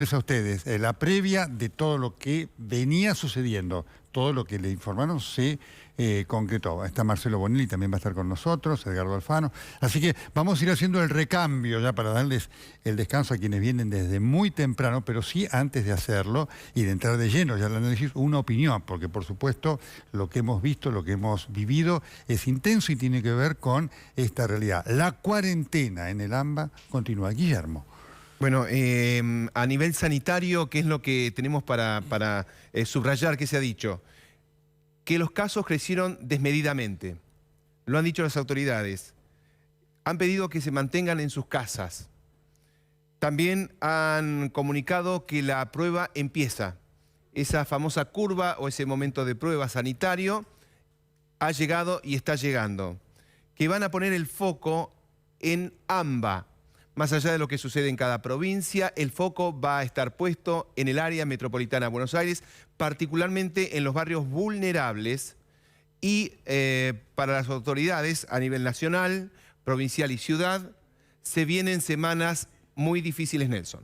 A ustedes, la previa de todo lo que venía sucediendo, todo lo que le informaron se concretó. Está Marcelo Bonelli, también va a estar con nosotros, Edgardo Alfano. Así que vamos a ir haciendo el recambio ya para darles el descanso a quienes vienen desde muy temprano, pero sí antes de hacerlo y de entrar de lleno ya al análisis, una opinión, porque por supuesto lo que hemos visto, lo que hemos vivido es intenso y tiene que ver con esta realidad. La cuarentena en el AMBA continúa. Guillermo. Bueno, a nivel sanitario, ¿qué es lo que tenemos para subrayar que se ha dicho? Que los casos crecieron desmedidamente. Lo han dicho las autoridades. Han pedido que se mantengan en sus casas. También han comunicado que la prueba empieza. Esa famosa curva o ese momento de prueba sanitario ha llegado y está llegando. Que van a poner el foco en AMBA. Más allá de lo que sucede en cada provincia, el foco va a estar puesto en el área metropolitana de Buenos Aires, particularmente en los barrios vulnerables y para las autoridades a nivel nacional, provincial y ciudad, se vienen semanas muy difíciles, Nelson.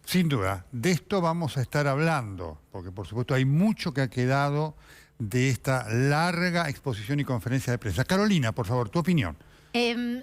Sin duda, de esto vamos a estar hablando, porque por supuesto hay mucho que ha quedado de esta larga exposición y conferencia de prensa. Carolina, por favor, tu opinión.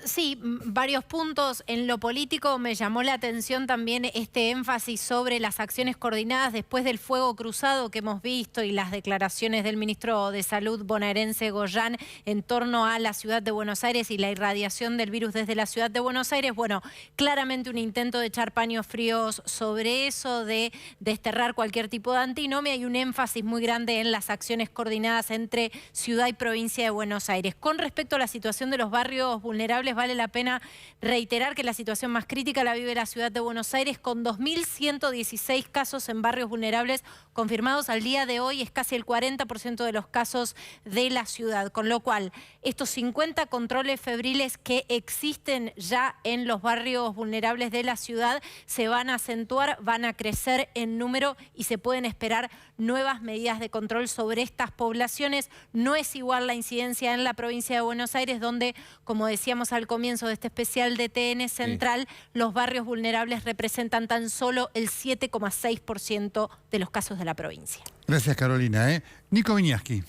Sí, varios puntos. En lo político me llamó la atención también este énfasis sobre las acciones coordinadas después del fuego cruzado que hemos visto y las declaraciones del ministro de Salud bonaerense Goyán en torno a la ciudad de Buenos Aires y la irradiación del virus desde la ciudad de Buenos Aires. Bueno, claramente un intento de echar paños fríos sobre eso, de desterrar cualquier tipo de antinomia y un énfasis muy grande en las acciones coordinadas entre ciudad y provincia de Buenos Aires. Con respecto a la situación de los barrios vulnerables, vale la pena reiterar que la situación más crítica la vive la ciudad de Buenos Aires, con 2.116 casos en barrios vulnerables confirmados al día de hoy. Es casi el 40% de los casos de la ciudad, con lo cual estos 50 controles febriles que existen ya en los barrios vulnerables de la ciudad se van a acentuar, van a crecer en número y se pueden esperar nuevas medidas de control sobre estas poblaciones. No es igual la incidencia en la provincia de Buenos Aires, donde, como decíamos al comienzo de este especial de TN Central, los barrios vulnerables representan tan solo el 7,6% de los casos de la provincia. Gracias, Carolina. Nico Viñaski.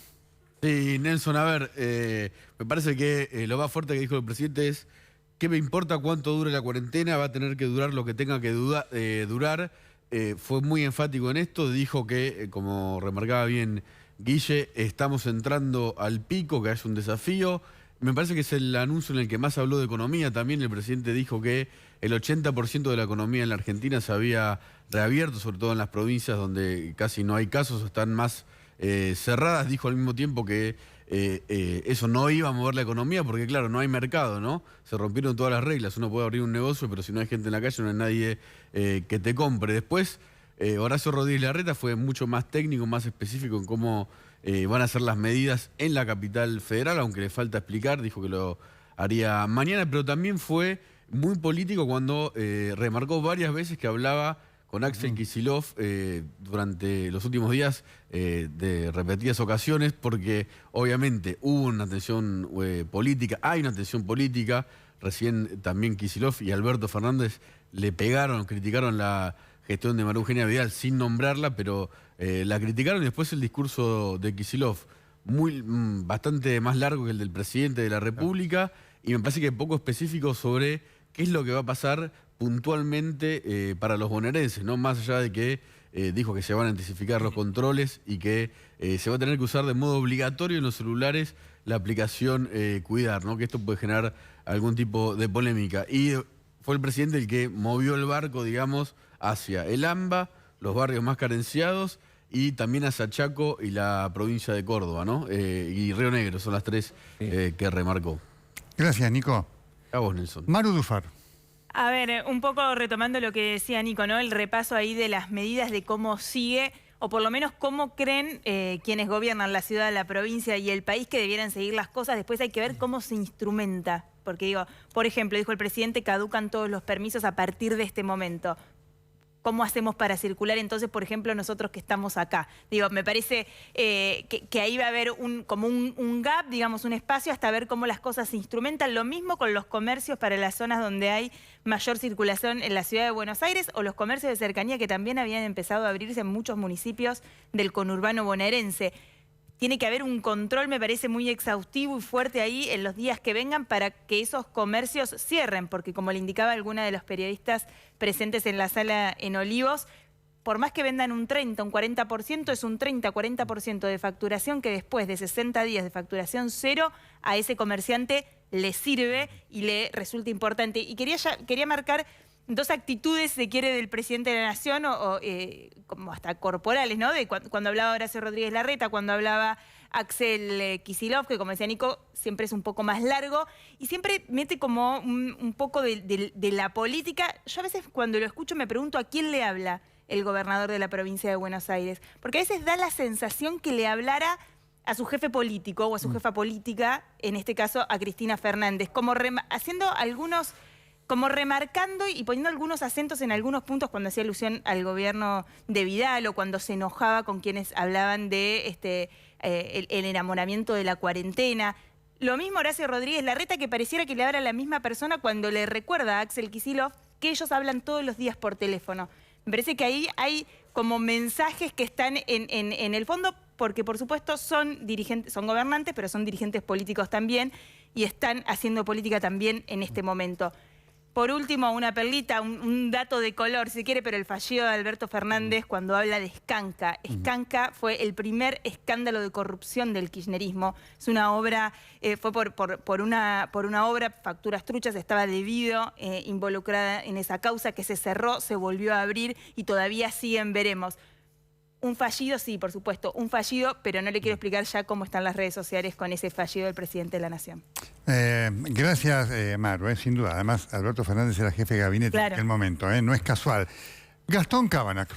Sí, Nelson, a ver, me parece que lo más fuerte que dijo el presidente es: ¿qué me importa cuánto dure la cuarentena? Va a tener que durar lo que tenga que durar. Fue muy enfático en esto, dijo que, como remarcaba bien Guille, estamos entrando al pico, que es un desafío. Me parece que es el anuncio en el que más habló de economía también. El presidente dijo que el 80% de la economía en la Argentina se había reabierto, sobre todo en las provincias donde casi no hay casos, están más cerradas. Dijo al mismo tiempo que eso no iba a mover la economía porque, claro, no hay mercado, ¿no? Se rompieron todas las reglas. Uno puede abrir un negocio, pero si no hay gente en la calle no hay nadie que te compre. Después, Horacio Rodríguez Larreta fue mucho más técnico, más específico en cómo van a ser las medidas en la capital federal, aunque le falta explicar, dijo que lo haría mañana, pero también fue muy político cuando remarcó varias veces que hablaba con Axel Kicillof durante los últimos días de repetidas ocasiones, porque obviamente hubo una tensión política, hay una tensión política. Recién también Kicillof y Alberto Fernández le pegaron, criticaron la gestión de María Eugenia Vidal sin nombrarla, pero la criticaron. Y después el discurso de Kicillof, bastante más largo que el del presidente de la República, y me parece que poco específico sobre qué es lo que va a pasar puntualmente para los bonaerenses, ¿no? Más allá de que dijo que se van a intensificar los controles y que se va a tener que usar de modo obligatorio en los celulares la aplicación Cuidar, ¿no? Que esto puede generar algún tipo de polémica. Y fue el presidente el que movió el barco, digamos, hacia el AMBA, los barrios más carenciados, y también hacia Chaco y la provincia de Córdoba, ¿no? Y Río Negro, son las tres que remarcó. Gracias, Nico. A vos, Nelson. Maru Dufar. A ver, un poco retomando lo que decía Nico, ¿no? El repaso ahí de las medidas de cómo sigue, o por lo menos cómo creen quienes gobiernan la ciudad, la provincia y el país que debieran seguir las cosas. Después hay que ver cómo se instrumenta. Porque digo, por ejemplo, dijo el presidente, caducan todos los permisos a partir de este momento. ¿cómo hacemos para circular entonces, por ejemplo, nosotros que estamos acá? Digo, me parece que ahí va a haber como un gap, digamos, un espacio hasta ver cómo las cosas se instrumentan. Lo mismo con los comercios para las zonas donde hay mayor circulación en la ciudad de Buenos Aires, o los comercios de cercanía que también habían empezado a abrirse en muchos municipios del conurbano bonaerense. Tiene que haber un control, me parece, muy exhaustivo y fuerte ahí en los días que vengan para que esos comercios cierren, porque como le indicaba alguna de los periodistas presentes en la sala en Olivos, por más que vendan un 30, un 40%, es un 30-40% de facturación que después de 60 días de facturación cero a ese comerciante le sirve y le resulta importante. Y quería marcar dos actitudes, se quiere, del presidente de la Nación, como hasta corporales, ¿no? De cuando hablaba Horacio Rodríguez Larreta, cuando hablaba Axel Kicillof, que como decía Nico, siempre es un poco más largo y siempre mete como un poco de la política. Yo a veces cuando lo escucho me pregunto a quién le habla el gobernador de la provincia de Buenos Aires, porque a veces da la sensación que le hablara a su jefe político o a su jefa política, en este caso a Cristina Fernández, como haciendo algunos, como remarcando y poniendo algunos acentos en algunos puntos cuando hacía alusión al gobierno de Vidal o cuando se enojaba con quienes hablaban de el enamoramiento de la cuarentena. Lo mismo Horacio Rodríguez Larreta, que pareciera que le habla a la misma persona cuando le recuerda a Axel Kicillof que ellos hablan todos los días por teléfono. Me parece que ahí hay como mensajes que están en el fondo, porque por supuesto son dirigentes, son gobernantes, pero son dirigentes políticos también y están haciendo política también en este momento. Por último, una perlita, un dato de color, si quiere, pero el fallido de Alberto Fernández cuando habla de Skanka. Skanka fue el primer escándalo de corrupción del kirchnerismo. Es una obra, fue por una obra, Facturas Truchas, estaba debido involucrada en esa causa que se cerró, se volvió a abrir y todavía siguen veremos. Un fallido, sí, por supuesto, un fallido, pero no le quiero explicar ya cómo están las redes sociales con ese fallido del presidente de la Nación. Gracias, Maru, sin duda. Además, Alberto Fernández era jefe de gabinete en aquel momento, no es casual. Gastón Cábanac.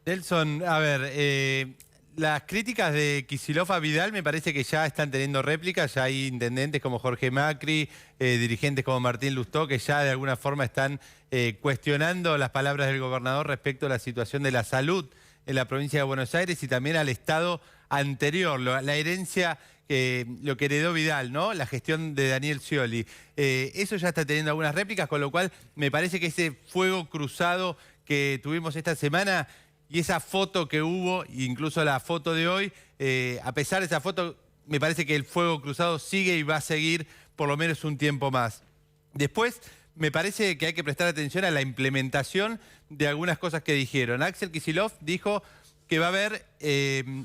Nelson, a ver, las críticas de Kicillof a Vidal me parece que ya están teniendo réplicas, ya hay intendentes como Jorge Macri, dirigentes como Martín Lustó, que ya de alguna forma están cuestionando las palabras del gobernador respecto a la situación de la salud en la provincia de Buenos Aires y también al estado anterior, la herencia, lo que heredó Vidal, ¿no? La gestión de Daniel Scioli. Eso ya está teniendo algunas réplicas, con lo cual me parece que ese fuego cruzado que tuvimos esta semana y esa foto que hubo, incluso la foto de hoy, a pesar de esa foto, me parece que el fuego cruzado sigue y va a seguir por lo menos un tiempo más. Después, me parece que hay que prestar atención a la implementación de algunas cosas que dijeron. Axel Kicillof dijo que va a haber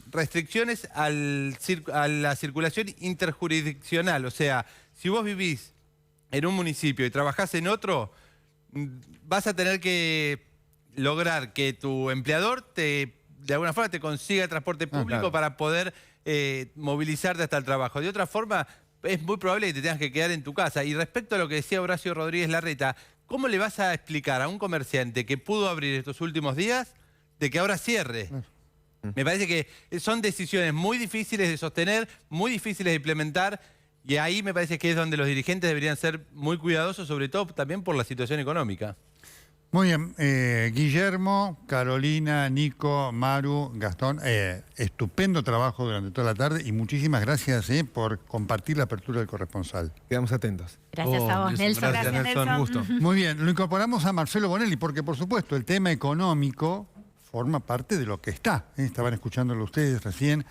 restricciones a la circulación interjurisdiccional. O sea, si vos vivís en un municipio y trabajás en otro, vas a tener que lograr que tu empleador de alguna forma te consiga el transporte público para poder movilizarte hasta el trabajo. De otra forma, es muy probable que te tengas que quedar en tu casa. Y respecto a lo que decía Horacio Rodríguez Larreta, ¿cómo le vas a explicar a un comerciante que pudo abrir estos últimos días de que ahora cierre? Me parece que son decisiones muy difíciles de sostener, muy difíciles de implementar, y ahí me parece que es donde los dirigentes deberían ser muy cuidadosos, sobre todo también por la situación económica. Muy bien, Guillermo, Carolina, Nico, Maru, Gastón, estupendo trabajo durante toda la tarde y muchísimas gracias por compartir la apertura del corresponsal. Quedamos atentos. Gracias a vos, Nelson. Gracias, Nelson. Un gusto. Muy bien, lo incorporamos a Marcelo Bonelli porque, por supuesto, el tema económico forma parte de lo que está. Estaban escuchándolo ustedes recién,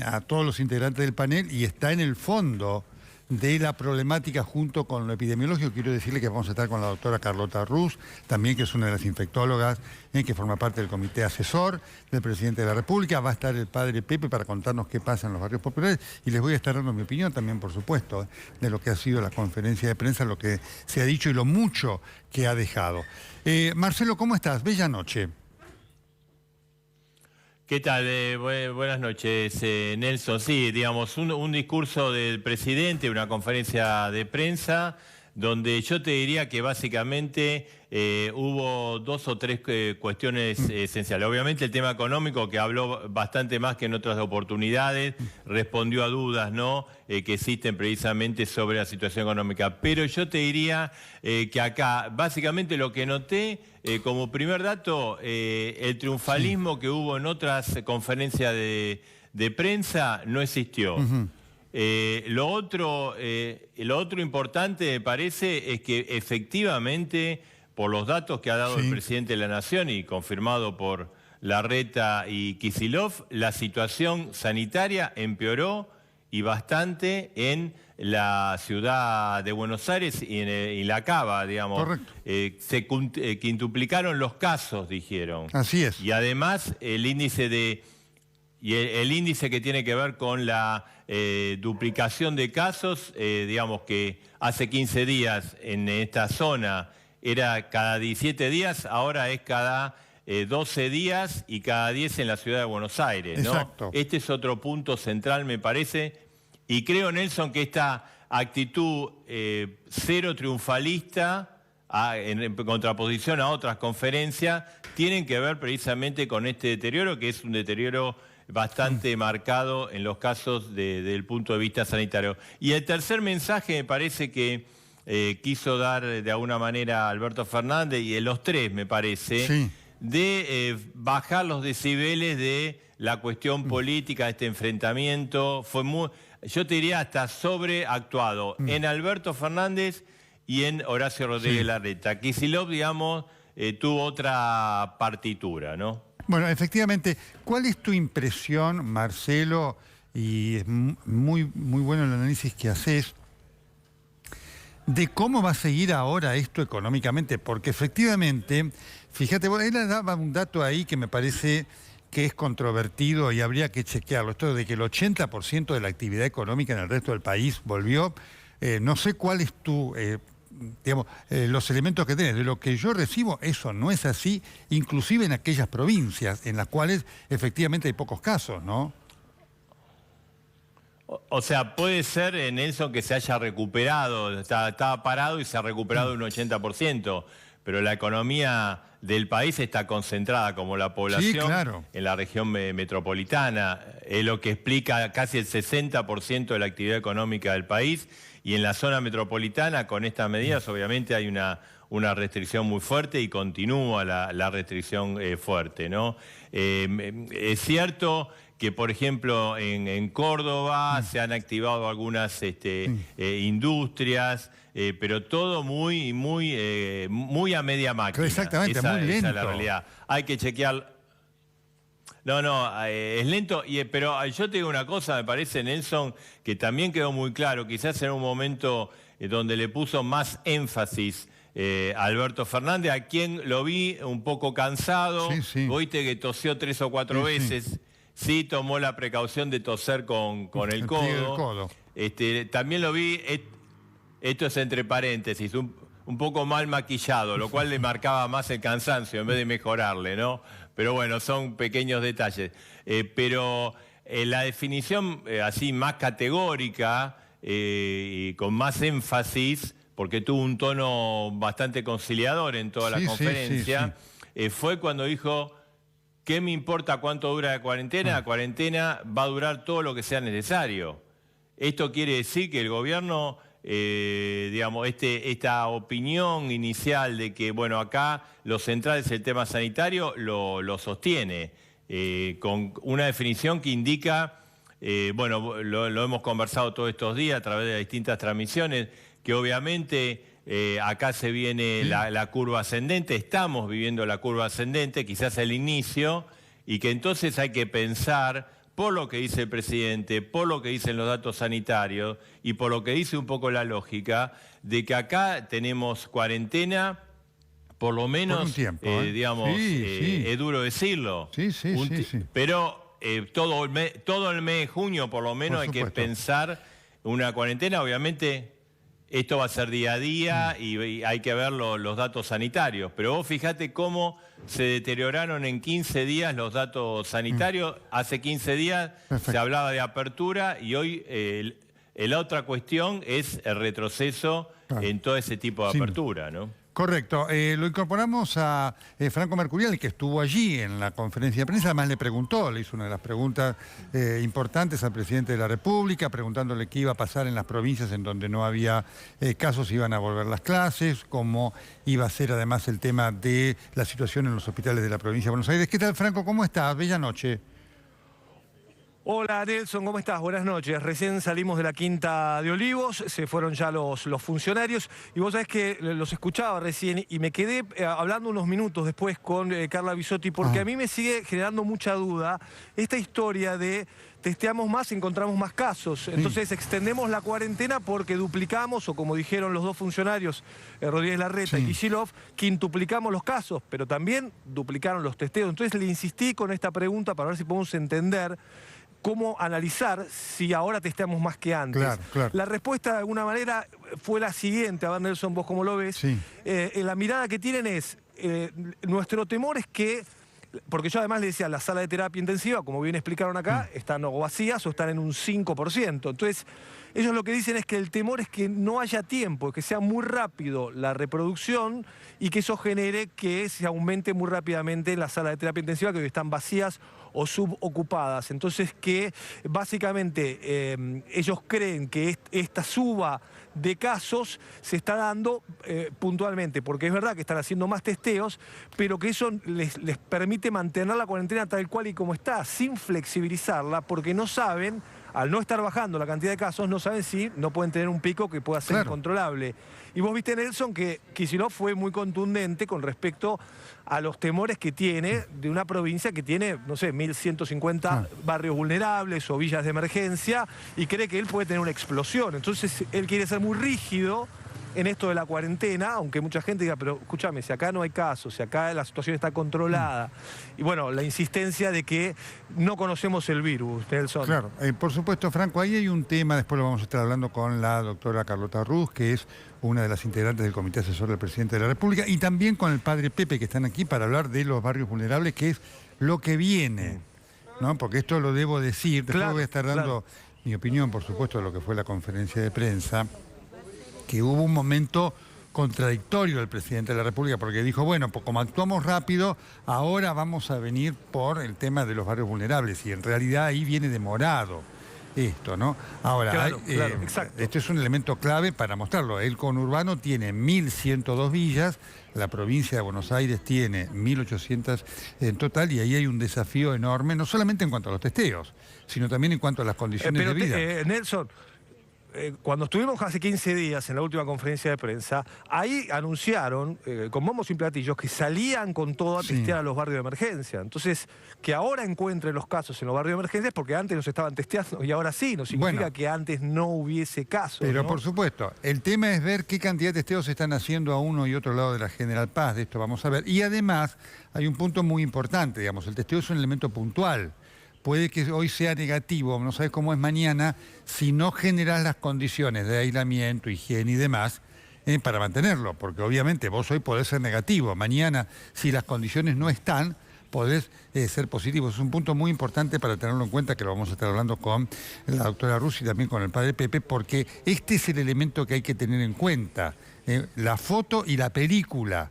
a todos los integrantes del panel, y está en el fondo de la problemática junto con lo epidemiológico. Quiero decirle que vamos a estar con la doctora Carlota Ruz, también, que es una de las infectólogas, que forma parte del comité asesor del presidente de la República. Va a estar el padre Pepe para contarnos qué pasa en los barrios populares y les voy a estar dando mi opinión también, por supuesto, de lo que ha sido la conferencia de prensa, lo que se ha dicho y lo mucho que ha dejado. Marcelo, ¿cómo estás? Bella noche. ¿Qué tal? Buenas noches, Nelson. Sí, digamos, un discurso del presidente, una conferencia de prensa donde yo te diría que básicamente hubo 2 o 3 cuestiones esenciales. Obviamente el tema económico, que habló bastante más que en otras oportunidades, respondió a dudas, ¿no? Que existen precisamente sobre la situación económica. Pero yo te diría que acá, básicamente lo que noté como primer dato, el triunfalismo que hubo en otras conferencias de prensa no existió. Lo otro importante, me parece, es que efectivamente, por los datos que ha dado el presidente de la Nación y confirmado por Larreta y Kicillof, la situación sanitaria empeoró y bastante en la ciudad de Buenos Aires y la Cava, digamos. Correcto. Se quintuplicaron los casos, dijeron. Así es. Y además el índice el índice que tiene que ver con la duplicación de casos, digamos que hace 15 días en esta zona era cada 17 días, ahora es cada 12 días y cada 10 en la ciudad de Buenos Aires, ¿no? Exacto. Este es otro punto central, me parece, y creo, Nelson, que esta actitud cero triunfalista, en contraposición a otras conferencias, tienen que ver precisamente con este deterioro, que es un deterioro bastante marcado en los casos desde el punto de vista sanitario. Y el tercer mensaje me parece que quiso dar de alguna manera Alberto Fernández, y en los tres me parece, de bajar los decibeles de la cuestión política, de este enfrentamiento. Fue muy, yo te diría hasta sobreactuado en Alberto Fernández y en Horacio Rodríguez Larreta. Kicillof, digamos, tuvo otra partitura, ¿no? Bueno, efectivamente, ¿cuál es tu impresión, Marcelo? Y es muy bueno el análisis que haces de cómo va a seguir ahora esto económicamente, porque efectivamente, fíjate, él daba un dato ahí que me parece que es controvertido y habría que chequearlo, esto de que el 80% de la actividad económica en el resto del país volvió. No sé cuál es tu, digamos, los elementos que tenés. De lo que yo recibo, eso no es así, inclusive en aquellas provincias en las cuales efectivamente hay pocos casos, ¿no? O sea, puede ser, Nelson, que se haya recuperado, estaba parado y se ha recuperado un 80%, pero la economía del país está concentrada, como la población, en la región metropolitana. Es lo que explica casi el 60% de la actividad económica del país, y en la zona metropolitana, con estas medidas, obviamente hay una restricción muy fuerte y continúa la restricción fuerte, ¿no? Es cierto que, por ejemplo, en Córdoba se han activado algunas industrias, pero todo muy a media máquina. Exactamente, muy lento. Esa es la realidad. Hay que chequear. No, es lento, pero yo te digo una cosa, me parece, Nelson, que también quedó muy claro, quizás en un momento donde le puso más énfasis Alberto Fernández, a quien lo vi un poco cansado, oíste que tosió 3 o 4 veces. Sí, tomó la precaución de toser con el codo. También lo vi, esto es entre paréntesis, un poco mal maquillado, lo cual le marcaba más el cansancio en vez de mejorarle, ¿no? Pero bueno, son pequeños detalles. Pero la definición así más categórica y con más énfasis, porque tuvo un tono bastante conciliador en toda la conferencia, fue cuando dijo: ¿qué me importa cuánto dura la cuarentena? La cuarentena va a durar todo lo que sea necesario. Esto quiere decir que el gobierno, digamos, esta opinión inicial de que, bueno, acá lo central es el tema sanitario, lo sostiene, con una definición que indica, bueno, lo hemos conversado todos estos días a través de las distintas transmisiones, que obviamente acá se viene la curva ascendente, estamos viviendo la curva ascendente, quizás el inicio, y que entonces hay que pensar, por lo que dice el presidente, por lo que dicen los datos sanitarios y por lo que dice un poco la lógica, de que acá tenemos cuarentena, por lo menos, por un tiempo, digamos, es duro decirlo, pero todo el mes de junio por lo menos hay que pensar una cuarentena, obviamente. Esto va a ser día a día y hay que ver los datos sanitarios. Pero vos fijate cómo se deterioraron en 15 días los datos sanitarios. Hace 15 días se hablaba de apertura y hoy La otra cuestión es el retroceso en todo ese tipo de apertura, ¿no? Correcto. Lo incorporamos a Franco Mercurial, que estuvo allí en la conferencia de prensa. Además le preguntó, le hizo una de las preguntas importantes al presidente de la República, preguntándole qué iba a pasar en las provincias en donde no había casos, iban a volver las clases, cómo iba a ser además el tema de la situación en los hospitales de la provincia de Buenos Aires. ¿Qué tal, Franco? ¿Cómo estás? Bella noche. Hola Nelson, ¿cómo estás? Buenas noches. Recién salimos de la Quinta de Olivos, se fueron ya los funcionarios y vos sabés que los escuchaba recién y me quedé hablando unos minutos después con Carla Bisotti porque a mí me sigue generando mucha duda esta historia de testeamos más, encontramos más casos. Entonces extendemos la cuarentena porque duplicamos, o como dijeron los dos funcionarios, Rodríguez Larreta y Kicillof, quintuplicamos los casos, pero también duplicaron los testeos. Entonces le insistí con esta pregunta para ver si podemos entender cómo analizar si ahora testeamos más que antes. Claro. La respuesta de alguna manera fue la siguiente, a ver Nelson, vos cómo lo ves. La mirada que tienen es, nuestro temor es que, porque yo además le decía, la sala de terapia intensiva, como bien explicaron acá, están o vacías o están en un 5%. Entonces, ellos lo que dicen es que el temor es que no haya tiempo, que sea muy rápido la reproducción y que eso genere que se aumente muy rápidamente la sala de terapia intensiva, que hoy están vacías o subocupadas. Entonces que básicamente ellos creen que esta suba de casos se está dando puntualmente, porque es verdad que están haciendo más testeos, pero que eso les permite mantener la cuarentena tal cual y como está, sin flexibilizarla, porque no saben, al no estar bajando la cantidad de casos, no saben si no pueden tener un pico que pueda ser incontrolable. Y vos viste, Nelson, que Kicillof fue muy contundente con respecto a los temores que tiene de una provincia que tiene, no sé, 1.150 barrios vulnerables o villas de emergencia, y cree que él puede tener una explosión. Entonces, él quiere ser muy rígido en esto de la cuarentena, aunque mucha gente diga, pero escúchame, si acá no hay casos, si acá la situación está controlada. Y bueno, la insistencia de que no conocemos el virus, Nelson. Claro, por supuesto, Franco, ahí hay un tema, después lo vamos a estar hablando con la doctora Carlota Ruz, que es una de las integrantes del Comité Asesor del Presidente de la República, y también con el padre Pepe, que están aquí para hablar de los barrios vulnerables, que es lo que viene, ¿no? Porque esto lo debo decir, después voy a estar dando mi opinión, por supuesto, de lo que fue la conferencia de prensa, que hubo un momento contradictorio del presidente de la República, porque dijo, bueno, pues como actuamos rápido, ahora vamos a venir por el tema de los barrios vulnerables, y en realidad ahí viene demorado esto, ¿no? Ahora, exacto. Esto es un elemento clave para mostrarlo. El conurbano tiene 1.102 villas, la provincia de Buenos Aires tiene 1.800 en total, y ahí hay un desafío enorme, no solamente en cuanto a los testeos, sino también en cuanto a las condiciones de vida. Nelson, cuando estuvimos hace 15 días en la última conferencia de prensa, ahí anunciaron, con bombos y platillos, que salían con todo a testear a los barrios de emergencia. Entonces, que ahora encuentren los casos en los barrios de emergencia es porque antes nos estaban testeando y ahora sí, no significa que antes no hubiese casos. Pero ¿no? por supuesto, el tema es ver qué cantidad de testeos se están haciendo a uno y otro lado de la General Paz, de esto vamos a ver. Y además, hay un punto muy importante, digamos, el testeo es un elemento puntual. Puede que hoy sea negativo, no sabes cómo es mañana, si no generas las condiciones de aislamiento, higiene y demás para mantenerlo, porque obviamente vos hoy podés ser negativo, mañana si las condiciones no están, podés ser positivo. Es un punto muy importante para tenerlo en cuenta, que lo vamos a estar hablando con la doctora Ruz y también con el padre Pepe, porque este es el elemento que hay que tener en cuenta, la foto y la película,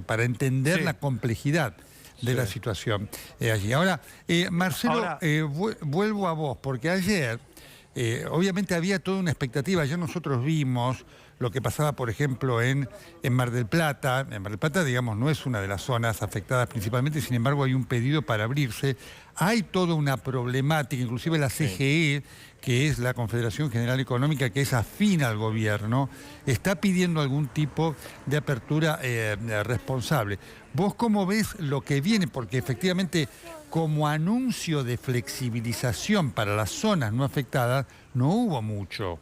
para entender la complejidad de la situación allí. Ahora, Marcelo, vuelvo a vos, porque ayer obviamente había toda una expectativa. Ayer nosotros vimos lo que pasaba, por ejemplo, en Mar del Plata. En Mar del Plata, digamos, no es una de las zonas afectadas principalmente, sin embargo hay un pedido para abrirse. Hay toda una problemática, inclusive la CGE, que es la Confederación General Económica, que es afín al gobierno, está pidiendo algún tipo de apertura responsable. ¿Vos cómo ves lo que viene? Porque efectivamente, como anuncio de flexibilización para las zonas no afectadas, no hubo mucho.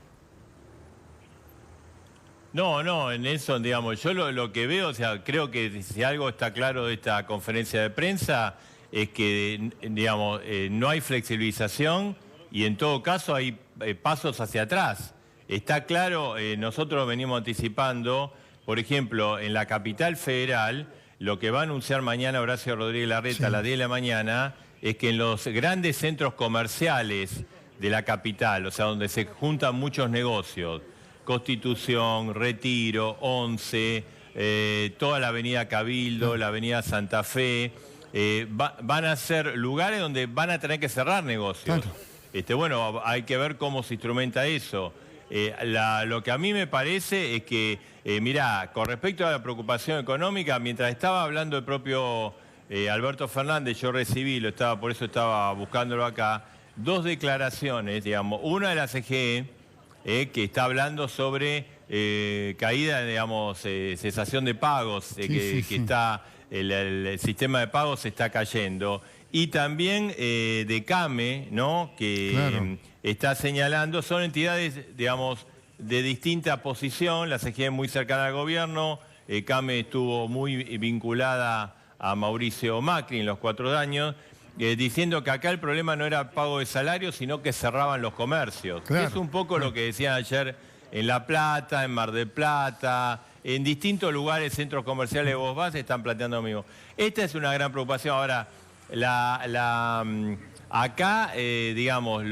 No, Nelson, digamos, yo lo que veo, o sea, creo que si algo está claro de esta conferencia de prensa es que, digamos, no hay flexibilización y en todo caso hay pasos hacia atrás. Está claro, nosotros venimos anticipando, por ejemplo, en la capital federal, lo que va a anunciar mañana Horacio Rodríguez Larreta a las 10 de la mañana es que en los grandes centros comerciales la capital, o sea, donde se juntan muchos negocios, Constitución, Retiro, 11, toda la avenida Cabildo, la avenida Santa Fe, van a ser lugares donde van a tener que cerrar negocios. Claro. Bueno, hay que ver cómo se instrumenta eso. Lo que a mí me parece es que, mirá, con respecto a la preocupación económica, mientras estaba hablando el propio Alberto Fernández, yo recibí, por eso estaba buscándolo acá, dos declaraciones, digamos, una de la CGE, que está hablando sobre caída, digamos, cesación de pagos, que está, el sistema de pagos se está cayendo. Y también de CAME, ¿no? Que claro, está señalando, son entidades, digamos, de distinta posición, la CGE muy cercana al gobierno, CAME estuvo muy vinculada a Mauricio Macri en los 4 años, diciendo que acá el problema no era pago de salarios, sino que cerraban los comercios. Claro. Es un poco lo que decían ayer en La Plata, en Mar del Plata, en distintos lugares, centros comerciales de vos vas, están planteando lo mismo. Esta es una gran preocupación. Ahora, acá, digamos,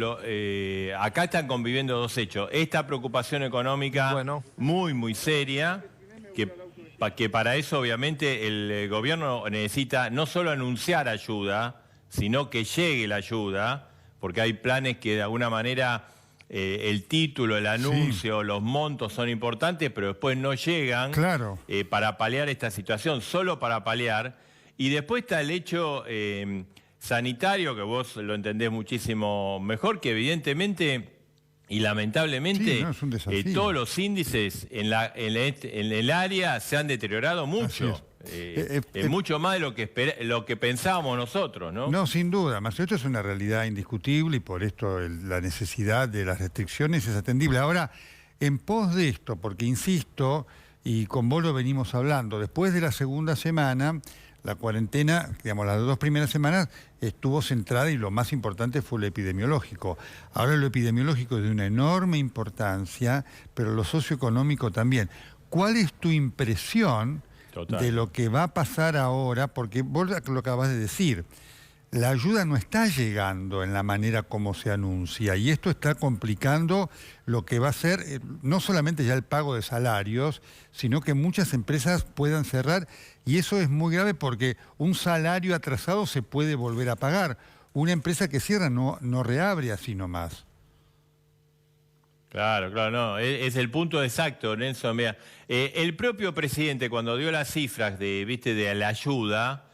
acá están conviviendo dos hechos. Esta preocupación económica muy, muy seria, que para eso obviamente el gobierno necesita no solo anunciar ayuda, sino que llegue la ayuda, porque hay planes que de alguna manera el título, el anuncio, los montos son importantes, pero después no llegan para paliar esta situación, solo para paliar. Y después está el hecho sanitario, que vos lo entendés muchísimo mejor, que evidentemente y lamentablemente todos los índices en el área se han deteriorado mucho. Mucho más de lo que pensábamos nosotros, ¿no? No, sin duda, Marcelo, esto es una realidad indiscutible y por esto la necesidad de las restricciones es atendible. Ahora, en pos de esto, porque insisto, y con vos lo venimos hablando, después de la segunda semana, la cuarentena, digamos, las 2 primeras semanas estuvo centrada y lo más importante fue lo epidemiológico. Ahora lo epidemiológico es de una enorme importancia, pero lo socioeconómico también. ¿Cuál es tu impresión de lo que va a pasar ahora? Porque vos lo acabas de decir, la ayuda no está llegando en la manera como se anuncia y esto está complicando lo que va a ser no solamente ya el pago de salarios, sino que muchas empresas puedan cerrar y eso es muy grave porque un salario atrasado se puede volver a pagar. Una empresa que cierra no reabre así nomás. Claro, no, es el punto exacto, Nelson. Mira, el propio presidente cuando dio las cifras de la ayuda,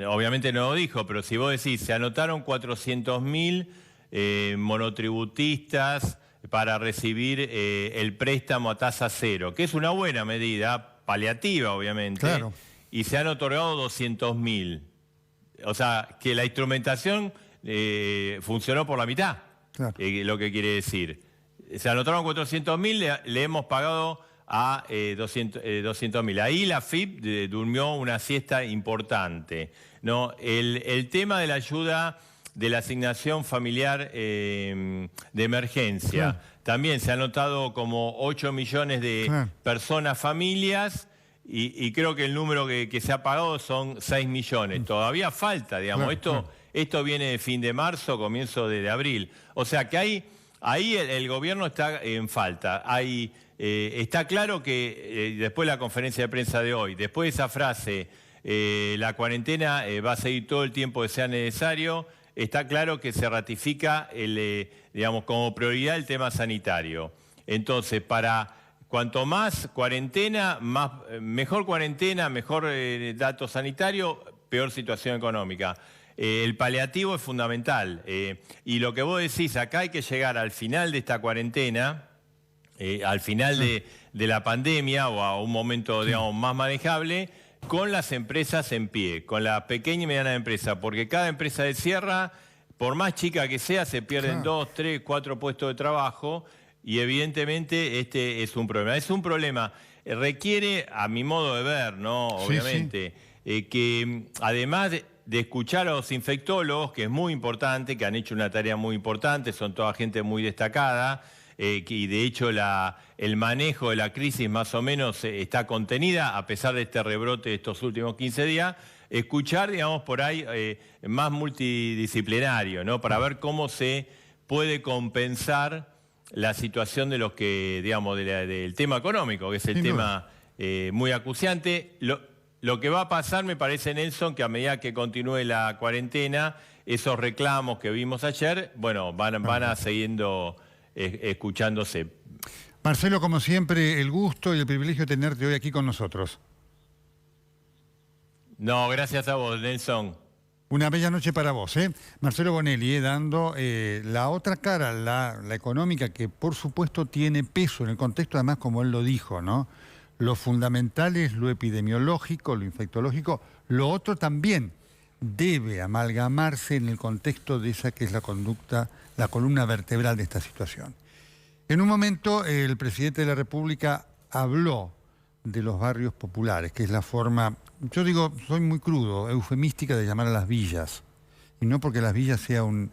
obviamente no lo dijo, pero si vos decís, se anotaron 400.000 monotributistas para recibir el préstamo a tasa cero, que es una buena medida, paliativa obviamente, y se han otorgado 200.000. O sea, que la instrumentación funcionó por la mitad. Lo que quiere decir, se anotaron 400.000, le hemos pagado a 200.000. Ahí la FIP durmió una siesta importante, ¿no? El tema de la ayuda de la asignación familiar de emergencia, también se ha anotado como 8 millones de personas, familias, y creo que el número que se ha pagado son 6 millones. Todavía falta, digamos, esto viene de fin de marzo, comienzo de abril. O sea que ahí el gobierno está en falta. Está claro que después de la conferencia de prensa de hoy, después de esa frase, la cuarentena va a seguir todo el tiempo que sea necesario, está claro que se ratifica digamos, como prioridad el tema sanitario. Entonces, cuanto más cuarentena, mejor dato sanitario, peor situación económica. El paliativo es fundamental. Y lo que vos decís, acá hay que llegar al final de esta cuarentena, al final de la pandemia o a un momento, digamos, más manejable, con las empresas en pie, con la pequeña y mediana empresa, porque cada empresa de cierra, por más chica que sea, se pierden 2, 3, 4 puestos de trabajo y evidentemente este es un problema. Es un problema, requiere, a mi modo de ver, ¿no? Obviamente, que además de escuchar a los infectólogos, que es muy importante, que han hecho una tarea muy importante, son toda gente muy destacada, y de hecho el manejo de la crisis más o menos está contenida, a pesar de este rebrote de estos últimos 15 días, escuchar, digamos, por ahí más multidisciplinario, ¿no? Para ver cómo se puede compensar la situación de los que, digamos, del tema económico, que es el tema muy acuciante. Lo que va a pasar, me parece, Nelson, que a medida que continúe la cuarentena, esos reclamos que vimos ayer, bueno, van a siguiendo escuchándose. Marcelo, como siempre, el gusto y el privilegio de tenerte hoy aquí con nosotros. No, gracias a vos, Nelson. Una bella noche para vos, ¿eh? Marcelo Bonelli, dando la otra cara, la económica, que por supuesto tiene peso en el contexto, además, como él lo dijo, ¿no? Lo fundamental es lo epidemiológico, lo infectológico, lo otro también debe amalgamarse en el contexto de esa que es la conducta, la columna vertebral de esta situación. En un momento el presidente de la República habló de los barrios populares, que es la forma, yo digo, soy muy crudo, eufemística de llamar a las villas, y no porque las villas sea un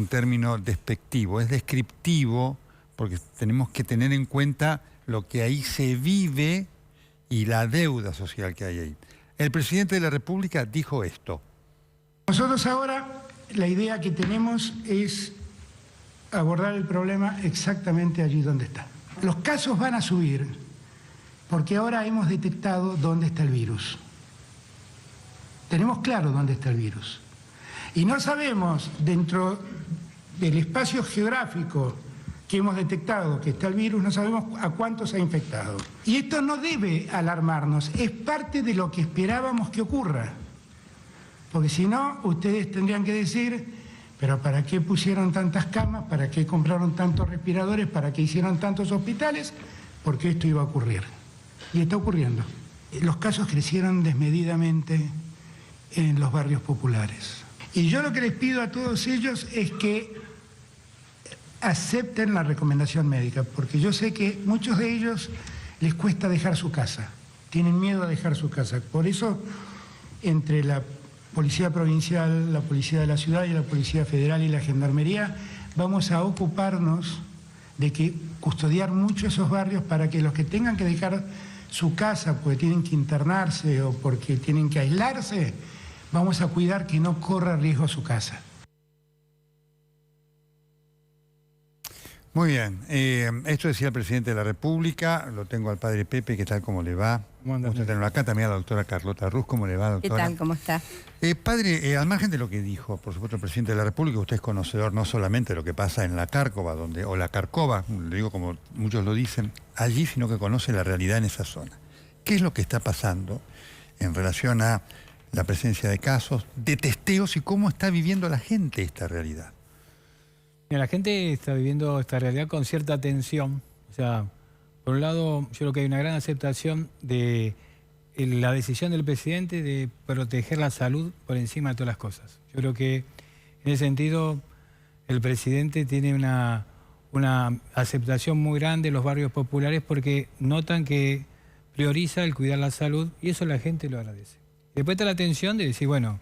término despectivo, es descriptivo, porque tenemos que tener en cuenta lo que ahí se vive y la deuda social que hay ahí. El presidente de la República dijo esto. Nosotros ahora la idea que tenemos es abordar el problema exactamente allí donde está. Los casos van a subir porque ahora hemos detectado dónde está el virus. Tenemos claro dónde está el virus. Y no sabemos dentro del espacio geográfico que hemos detectado que está el virus, no sabemos a cuántos ha infectado. Y esto no debe alarmarnos, es parte de lo que esperábamos que ocurra. Porque si no, ustedes tendrían que decir, pero ¿para qué pusieron tantas camas? ¿Para qué compraron tantos respiradores? ¿Para qué hicieron tantos hospitales? Porque esto iba a ocurrir. Y está ocurriendo. Los casos crecieron desmedidamente en los barrios populares. Y yo lo que les pido a todos ellos es que acepten la recomendación médica, porque yo sé que muchos de ellos les cuesta dejar su casa, tienen miedo a dejar su casa. Por eso, entre la Policía Provincial, la Policía de la Ciudad y la Policía Federal y la Gendarmería, vamos a ocuparnos de que custodiar mucho esos barrios para que los que tengan que dejar su casa porque tienen que internarse o porque tienen que aislarse, vamos a cuidar que no corra riesgo su casa. Muy bien, esto decía el presidente de la República, lo tengo al padre Pepe, ¿qué tal, cómo le va? Vamos a tenerlo acá también a la doctora Carlota Ruz, ¿cómo le va, doctora? ¿Qué tal, cómo está? Padre, al margen de lo que dijo, por supuesto, el presidente de la República, usted es conocedor no solamente de lo que pasa en la Cárcova, o la Carcova, le digo como muchos lo dicen, allí, sino que conoce la realidad en esa zona. ¿Qué es lo que está pasando en relación a la presencia de casos, de testeos y cómo está viviendo la gente esta realidad? La gente está viviendo esta realidad con cierta tensión. O sea, por un lado, yo creo que hay una gran aceptación de la decisión del presidente de proteger la salud por encima de todas las cosas. Yo creo que en ese sentido el presidente tiene una aceptación muy grande en los barrios populares porque notan que prioriza el cuidar la salud y eso la gente lo agradece. Después está la tensión de decir, bueno,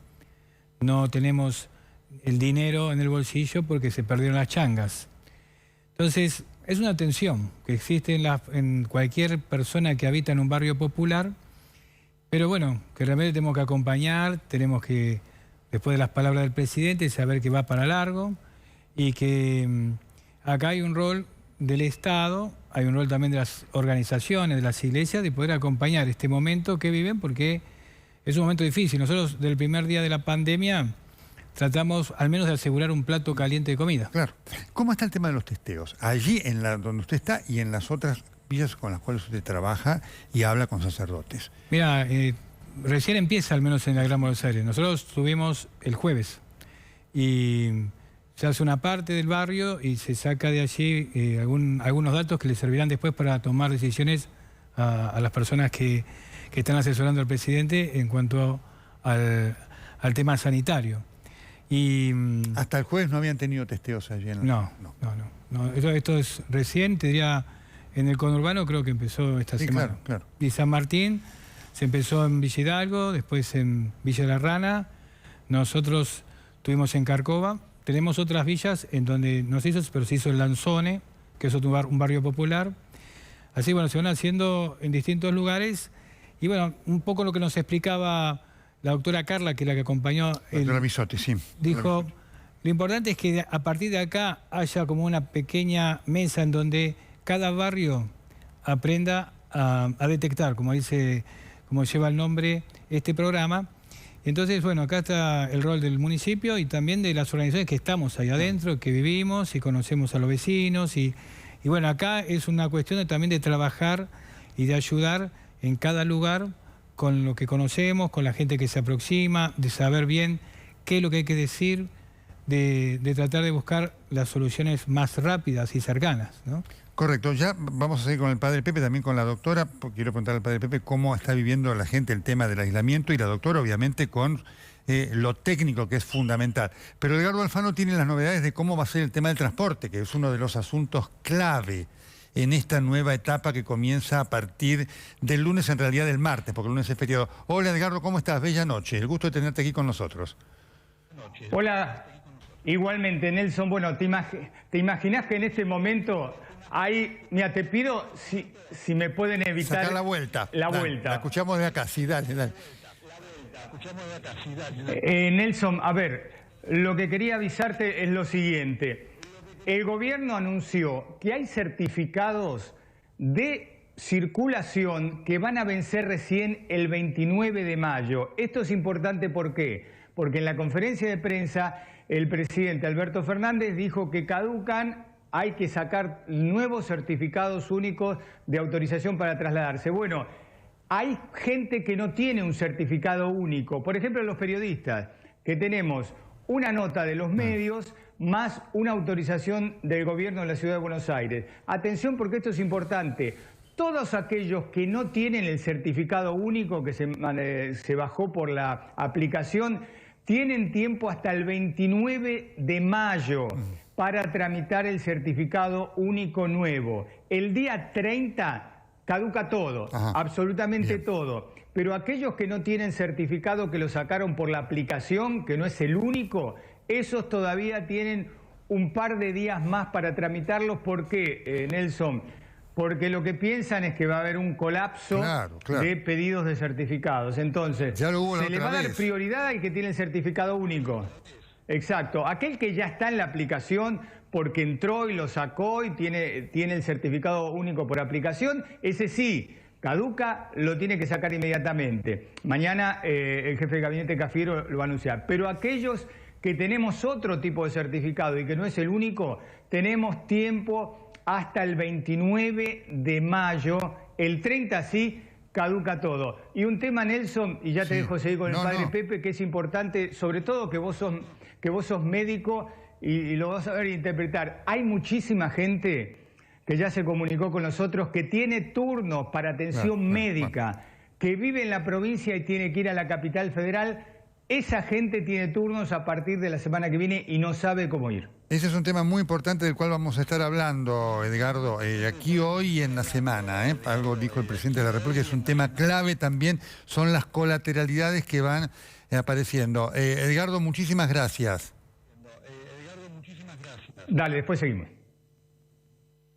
no tenemos el dinero en el bolsillo porque se perdieron las changas. Entonces, es una tensión que existe en cualquier persona que habita en un barrio popular, pero bueno, que realmente tenemos que acompañar, tenemos que, después de las palabras del presidente, saber que va para largo y que acá hay un rol del Estado, hay un rol también de las organizaciones, de las iglesias, de poder acompañar este momento que viven porque es un momento difícil. Nosotros, del primer día de la pandemia, tratamos al menos de asegurar un plato caliente de comida. Claro. ¿Cómo está el tema de los testeos? Allí, donde usted está y en las otras villas con las cuales usted trabaja y habla con sacerdotes. Mira, recién empieza, al menos en la Gran Buenos Aires. Nosotros estuvimos el jueves y se hace una parte del barrio y se saca de allí algunos datos que le servirán después para tomar decisiones a las personas que están asesorando al presidente en cuanto al tema sanitario. Y hasta el jueves no habían tenido testeos allí en No. Esto es recién, te diría, en el conurbano creo que empezó esta semana. Claro. Y San Martín se empezó en Villa Hidalgo, después en Villa La Rana, nosotros estuvimos en Carcova, tenemos otras villas en donde no se hizo, pero se hizo en Lanzone, que es un barrio popular. Así, bueno, se van haciendo en distintos lugares y bueno, un poco lo que nos explicaba la doctora Carla, que es la que acompañó... Doctora Bisotti, sí. Dijo, lo importante es que a partir de acá haya como una pequeña mesa en donde cada barrio aprenda a detectar, como dice, como lleva el nombre este programa. Entonces, bueno, acá está el rol del municipio y también de las organizaciones que estamos ahí adentro, que vivimos y conocemos a los vecinos. Y bueno, acá es una cuestión también de trabajar y de ayudar en cada lugar con lo que conocemos, con la gente que se aproxima, de saber bien qué es lo que hay que decir, de tratar de buscar las soluciones más rápidas y cercanas, ¿no? Correcto, ya vamos a seguir con el padre Pepe, también con la doctora, porque quiero preguntarle al padre Pepe cómo está viviendo la gente el tema del aislamiento y la doctora obviamente con lo técnico que es fundamental. Pero Edgardo Alfano tiene las novedades de cómo va a ser el tema del transporte, que es uno de los asuntos clave en esta nueva etapa que comienza a partir del lunes, en realidad del martes, porque el lunes es feriado. Hola Edgardo, ¿cómo estás? Bella noche, el gusto de tenerte aquí con nosotros. Hola, igualmente Nelson, bueno, ¿te imaginas que en este momento hay, mira, te pido si me pueden evitar... Sacar la vuelta. La dale, vuelta. La escuchamos de acá, sí, dale. Nelson, a ver, lo que quería avisarte es lo siguiente. El gobierno anunció que hay certificados de circulación que van a vencer recién el 29 de mayo. Esto es importante, ¿por qué? Porque en la conferencia de prensa el presidente Alberto Fernández dijo que caducan, hay que sacar nuevos certificados únicos de autorización para trasladarse. Bueno, hay gente que no tiene un certificado único. Por ejemplo, los periodistas, que tenemos una nota de los medios más una autorización del gobierno de la Ciudad de Buenos Aires. Atención, porque esto es importante. Todos aquellos que no tienen el certificado único que se bajó por la aplicación, tienen tiempo hasta el 29 de mayo para tramitar el certificado único nuevo. El día 30 caduca todo, absolutamente todo. Pero aquellos que no tienen certificado, que lo sacaron por la aplicación, que no es el único, esos todavía tienen un par de días más para tramitarlos. ¿Por qué, Nelson? Porque lo que piensan es que va a haber un colapso de pedidos de certificados. Entonces, se le va a dar prioridad al que tiene el certificado único. Exacto. Aquel que ya está en la aplicación porque entró y lo sacó y tiene el certificado único por aplicación, ese sí, caduca, lo tiene que sacar inmediatamente. Mañana el jefe de gabinete Cafiero lo va a anunciar. Pero aquellos que tenemos otro tipo de certificado y que no es el único, tenemos tiempo hasta el 29 de mayo, el 30 sí, caduca todo. Y un tema, Nelson, y ya te dejo seguir con el padre Pepe, que es importante, sobre todo que vos sos médico y lo vas a ver interpretar. Hay muchísima gente que ya se comunicó con nosotros, que tiene turnos para atención médica, que vive en la provincia y tiene que ir a la capital federal. Esa gente tiene turnos a partir de la semana que viene y no sabe cómo ir. Ese es un tema muy importante del cual vamos a estar hablando, Edgardo, aquí hoy y en la semana. Algo dijo el presidente de la República, es un tema clave también, son las colateralidades que van apareciendo. Edgardo, muchísimas gracias. Dale, después seguimos.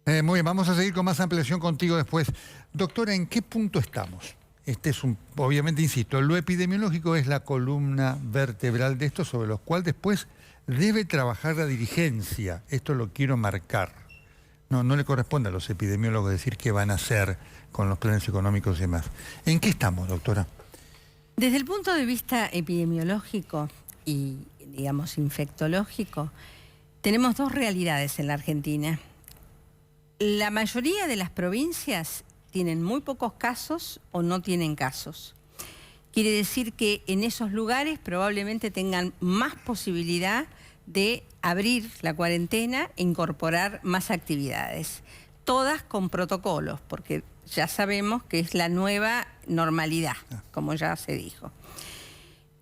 Muy bien, vamos a seguir con más ampliación contigo después. Doctora, ¿en qué punto estamos? Obviamente, insisto, lo epidemiológico es la columna vertebral de esto, sobre lo cual después debe trabajar la dirigencia. Esto lo quiero marcar. No le corresponde a los epidemiólogos decir qué van a hacer con los planes económicos y demás. ¿En qué estamos, doctora? Desde el punto de vista epidemiológico y, digamos, infectológico, tenemos dos realidades en la Argentina. La mayoría de las provincias tienen muy pocos casos o no tienen casos. Quiere decir que en esos lugares probablemente tengan más posibilidad de abrir la cuarentena e incorporar más actividades. Todas con protocolos, porque ya sabemos que es la nueva normalidad, como ya se dijo.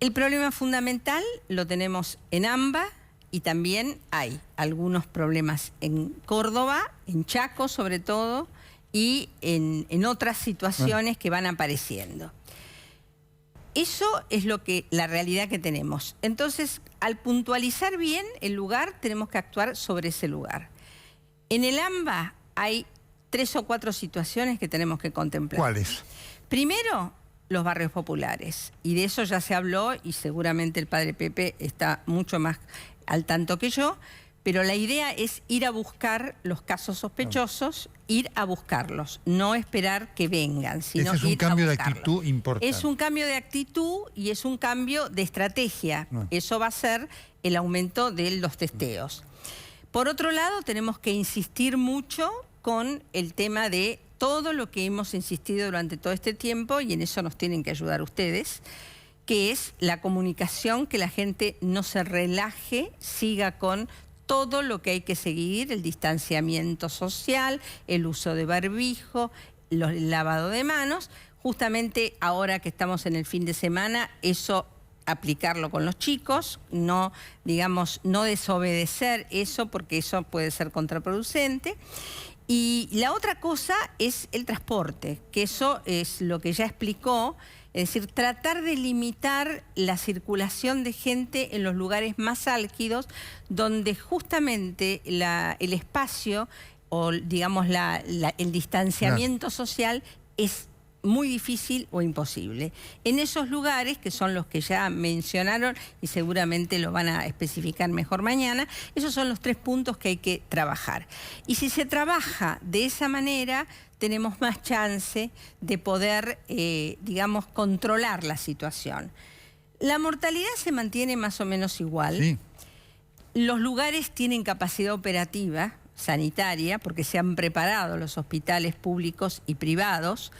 El problema fundamental lo tenemos en AMBA y también hay algunos problemas en Córdoba, en Chaco sobre todo, y en otras situaciones que van apareciendo. Eso es la realidad que tenemos. Entonces, al puntualizar bien el lugar, tenemos que actuar sobre ese lugar. En el AMBA hay 3 o 4 situaciones que tenemos que contemplar. ¿Cuáles? Primero, los barrios populares. Y de eso ya se habló y seguramente el padre Pepe está mucho más al tanto que yo, pero la idea es ir a buscar los casos sospechosos, ir a buscarlos, no esperar que vengan, sino Ese es un ir cambio a de buscarlos. actitud importante. Es un cambio de actitud y es un cambio de estrategia. Eso va a ser el aumento de los testeos. Por otro lado, tenemos que insistir mucho con el tema de todo lo que hemos insistido durante todo este tiempo, y en eso nos tienen que ayudar ustedes, que es la comunicación, que la gente no se relaje, siga con todo lo que hay que seguir, el distanciamiento social, el uso de barbijo, el lavado de manos. Justamente ahora que estamos en el fin de semana, eso aplicarlo con los chicos, no, digamos, no desobedecer eso, porque eso puede ser contraproducente. Y la otra cosa es el transporte, que eso es lo que ya explicó, es decir, tratar de limitar la circulación de gente en los lugares más álgidos, donde justamente el espacio o, digamos, el distanciamiento social es muy difícil o imposible. En esos lugares, que son los que ya mencionaron y seguramente lo van a especificar mejor mañana, esos son los 3 puntos que hay que trabajar. Y si se trabaja de esa manera, tenemos más chance de poder, digamos, controlar la situación. La mortalidad se mantiene más o menos igual. Sí. Los lugares tienen capacidad operativa, sanitaria, porque se han preparado los hospitales públicos y privados.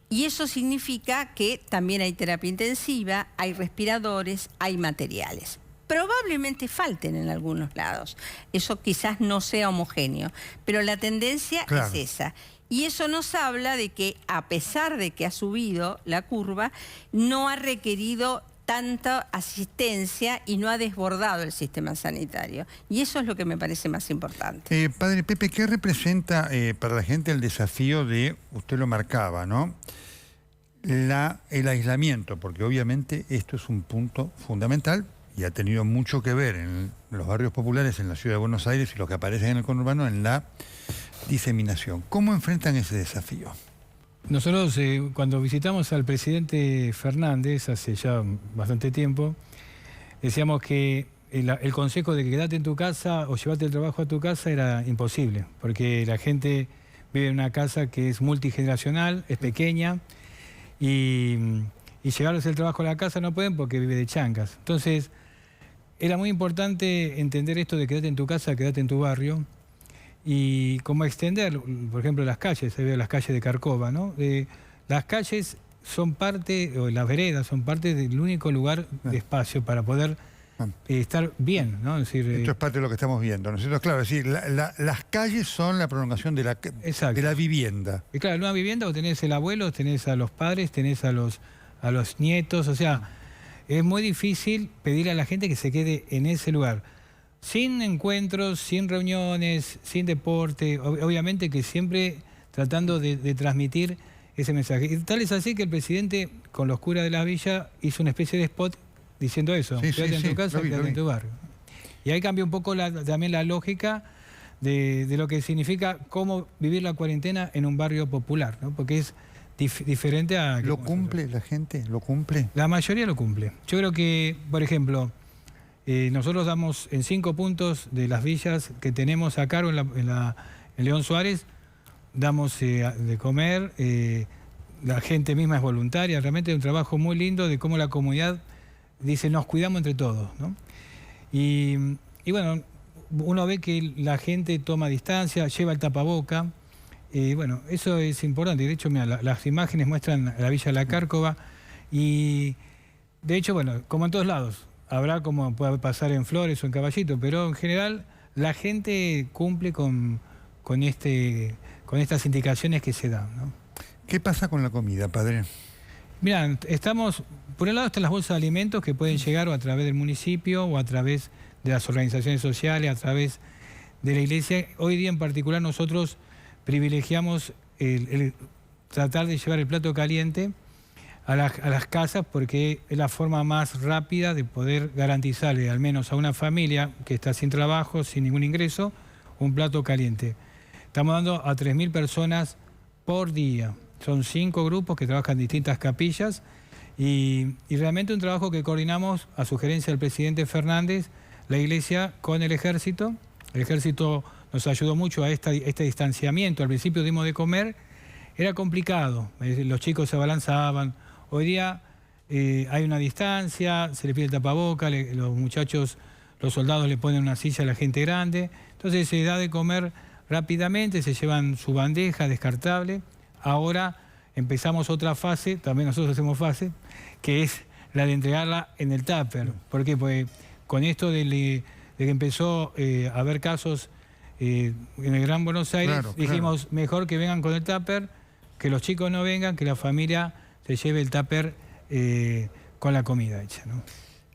Y eso significa que también hay terapia intensiva, hay respiradores, hay materiales. Probablemente falten en algunos lados. Eso quizás no sea homogéneo, pero la tendencia es esa. Y eso nos habla de que, a pesar de que ha subido la curva, no ha requerido tanta asistencia y no ha desbordado el sistema sanitario. Y eso es lo que me parece más importante. Padre Pepe, ¿qué representa para la gente el desafío de, usted lo marcaba, ¿no? El aislamiento, porque obviamente esto es un punto fundamental y ha tenido mucho que ver en los barrios populares en la ciudad de Buenos Aires y los que aparecen en el conurbano en la diseminación. ¿Cómo enfrentan ese desafío? Nosotros cuando visitamos al presidente Fernández hace ya bastante tiempo, decíamos que el consejo de que quedate en tu casa o llevate el trabajo a tu casa era imposible, porque la gente vive en una casa que es multigeneracional, es pequeña, y llevarles el trabajo a la casa no pueden porque vive de chancas. Entonces, era muy importante entender esto de quedate en tu casa, quedate en tu barrio, y cómo extender, por ejemplo, las calles, se ve las calles de Carcova, ¿no? Las calles son parte, o las veredas son parte del único lugar de espacio para poder estar bien, ¿no? Es decir, esto es parte de lo que estamos viendo, ¿no es cierto? Claro, es decir, las calles son la prolongación de la vivienda. Y claro, en una vivienda vos tenés el abuelo, tenés a los padres, tenés a los nietos, o sea, es muy difícil pedirle a la gente que se quede en ese lugar. Sin encuentros, sin reuniones, sin deporte, obviamente que siempre tratando de transmitir ese mensaje. Y tal es así que el presidente, con los curas de la villa, hizo una especie de spot diciendo eso, quédate en tu casa, quédate en tu barrio. Y ahí cambia un poco también la lógica de lo que significa cómo vivir la cuarentena en un barrio popular, ¿no? Porque es diferente a... ¿Lo cumple la gente? ¿Lo cumple? La mayoría lo cumple. Yo creo que, por ejemplo... nosotros damos en 5 puntos de las villas que tenemos a cargo en León Suárez, damos de comer, la gente misma es voluntaria, realmente es un trabajo muy lindo de cómo la comunidad dice nos cuidamos entre todos, ¿no? Y bueno, uno ve que la gente toma distancia, lleva el tapaboca, bueno, eso es importante. De hecho, mira, las imágenes muestran la Villa de la Cárcova y de hecho, bueno, como en todos lados, habrá como puede pasar en Flores o en Caballito, pero en general la gente cumple con estas indicaciones que se dan, ¿no? ¿Qué pasa con la comida, padre? Mirá, por un lado están las bolsas de alimentos que pueden llegar o a través del municipio o a través de las organizaciones sociales, a través de la iglesia. Hoy día en particular nosotros privilegiamos el tratar de llevar el plato caliente a las casas porque es la forma más rápida de poder garantizarle al menos a una familia que está sin trabajo, sin ningún ingreso, un plato caliente. Estamos dando a 3.000 personas por día. Son 5 grupos que trabajan en distintas capillas Y realmente un trabajo que coordinamos a sugerencia del presidente Fernández, la Iglesia con el Ejército. El Ejército nos ayudó mucho a este distanciamiento. Al principio dimos de comer, era complicado, los chicos se abalanzaban. Hoy día hay una distancia, se le pide el tapaboca, los muchachos, los soldados le ponen una silla a la gente grande. Entonces se da de comer rápidamente, se llevan su bandeja descartable. Ahora empezamos otra fase, también nosotros hacemos fase, que es la de entregarla en el tupper. ¿Por qué? Porque con esto de que empezó a haber casos en el Gran Buenos Aires, dijimos, mejor que vengan con el tupper, que los chicos no vengan, que la familia se lleve el tupper con la comida hecha, ¿no?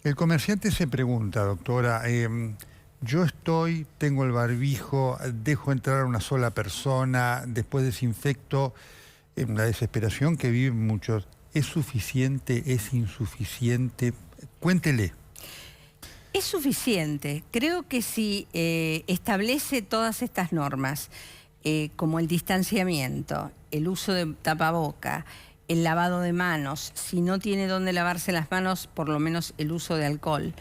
El comerciante se pregunta, doctora, yo tengo el barbijo, dejo entrar a una sola persona, después desinfecto, en la desesperación que viven muchos. ¿Es suficiente? ¿Es insuficiente? Cuéntele. Es suficiente. Creo que si establece todas estas normas, como el distanciamiento, el uso de tapaboca, el lavado de manos, si no tiene dónde lavarse las manos, por lo menos el uso de alcohol,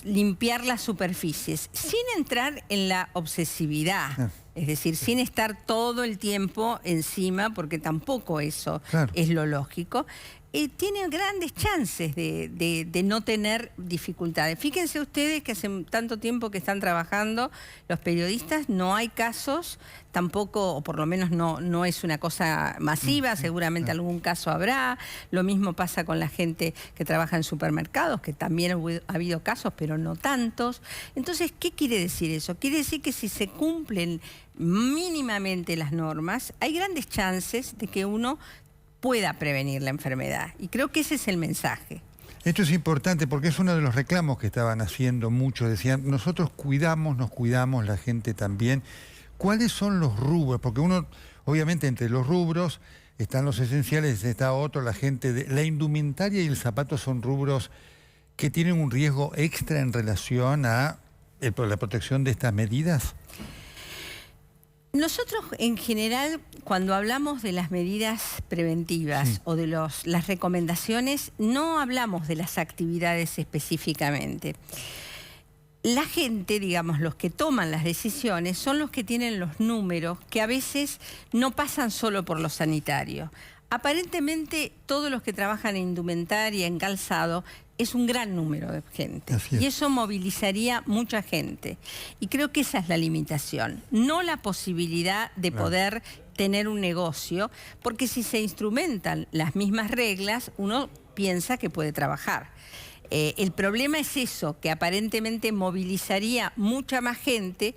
limpiar las superficies, sin entrar en la obsesividad, es decir, sin estar todo el tiempo encima, porque tampoco eso es lo lógico, tiene grandes chances de no tener dificultades. Fíjense ustedes que hace tanto tiempo que están trabajando los periodistas, no hay casos, tampoco, o por lo menos no es una cosa masiva, seguramente algún caso habrá. Lo mismo pasa con la gente que trabaja en supermercados, que también ha habido casos, pero no tantos. Entonces, ¿qué quiere decir eso? Quiere decir que si se cumplen mínimamente las normas, hay grandes chances de que uno pueda prevenir la enfermedad. Y creo que ese es el mensaje. Esto es importante porque es uno de los reclamos que estaban haciendo muchos. Decían, nosotros nos cuidamos, la gente también. ¿Cuáles son los rubros? Porque uno, obviamente, entre los rubros están los esenciales, está otro, la gente. La indumentaria y el zapato son rubros que tienen un riesgo extra en relación a la protección de estas medidas. Nosotros, en general, cuando hablamos de las medidas preventivas o de las recomendaciones, no hablamos de las actividades específicamente. La gente, digamos, los que toman las decisiones son los que tienen los números que a veces no pasan solo por lo sanitario. Aparentemente, todos los que trabajan en indumentaria, en calzado, es un gran número de gente. Y eso movilizaría mucha gente. Y creo que esa es la limitación. No la posibilidad de poder tener un negocio, porque si se instrumentan las mismas reglas, uno piensa que puede trabajar. El problema es eso, que aparentemente movilizaría mucha más gente,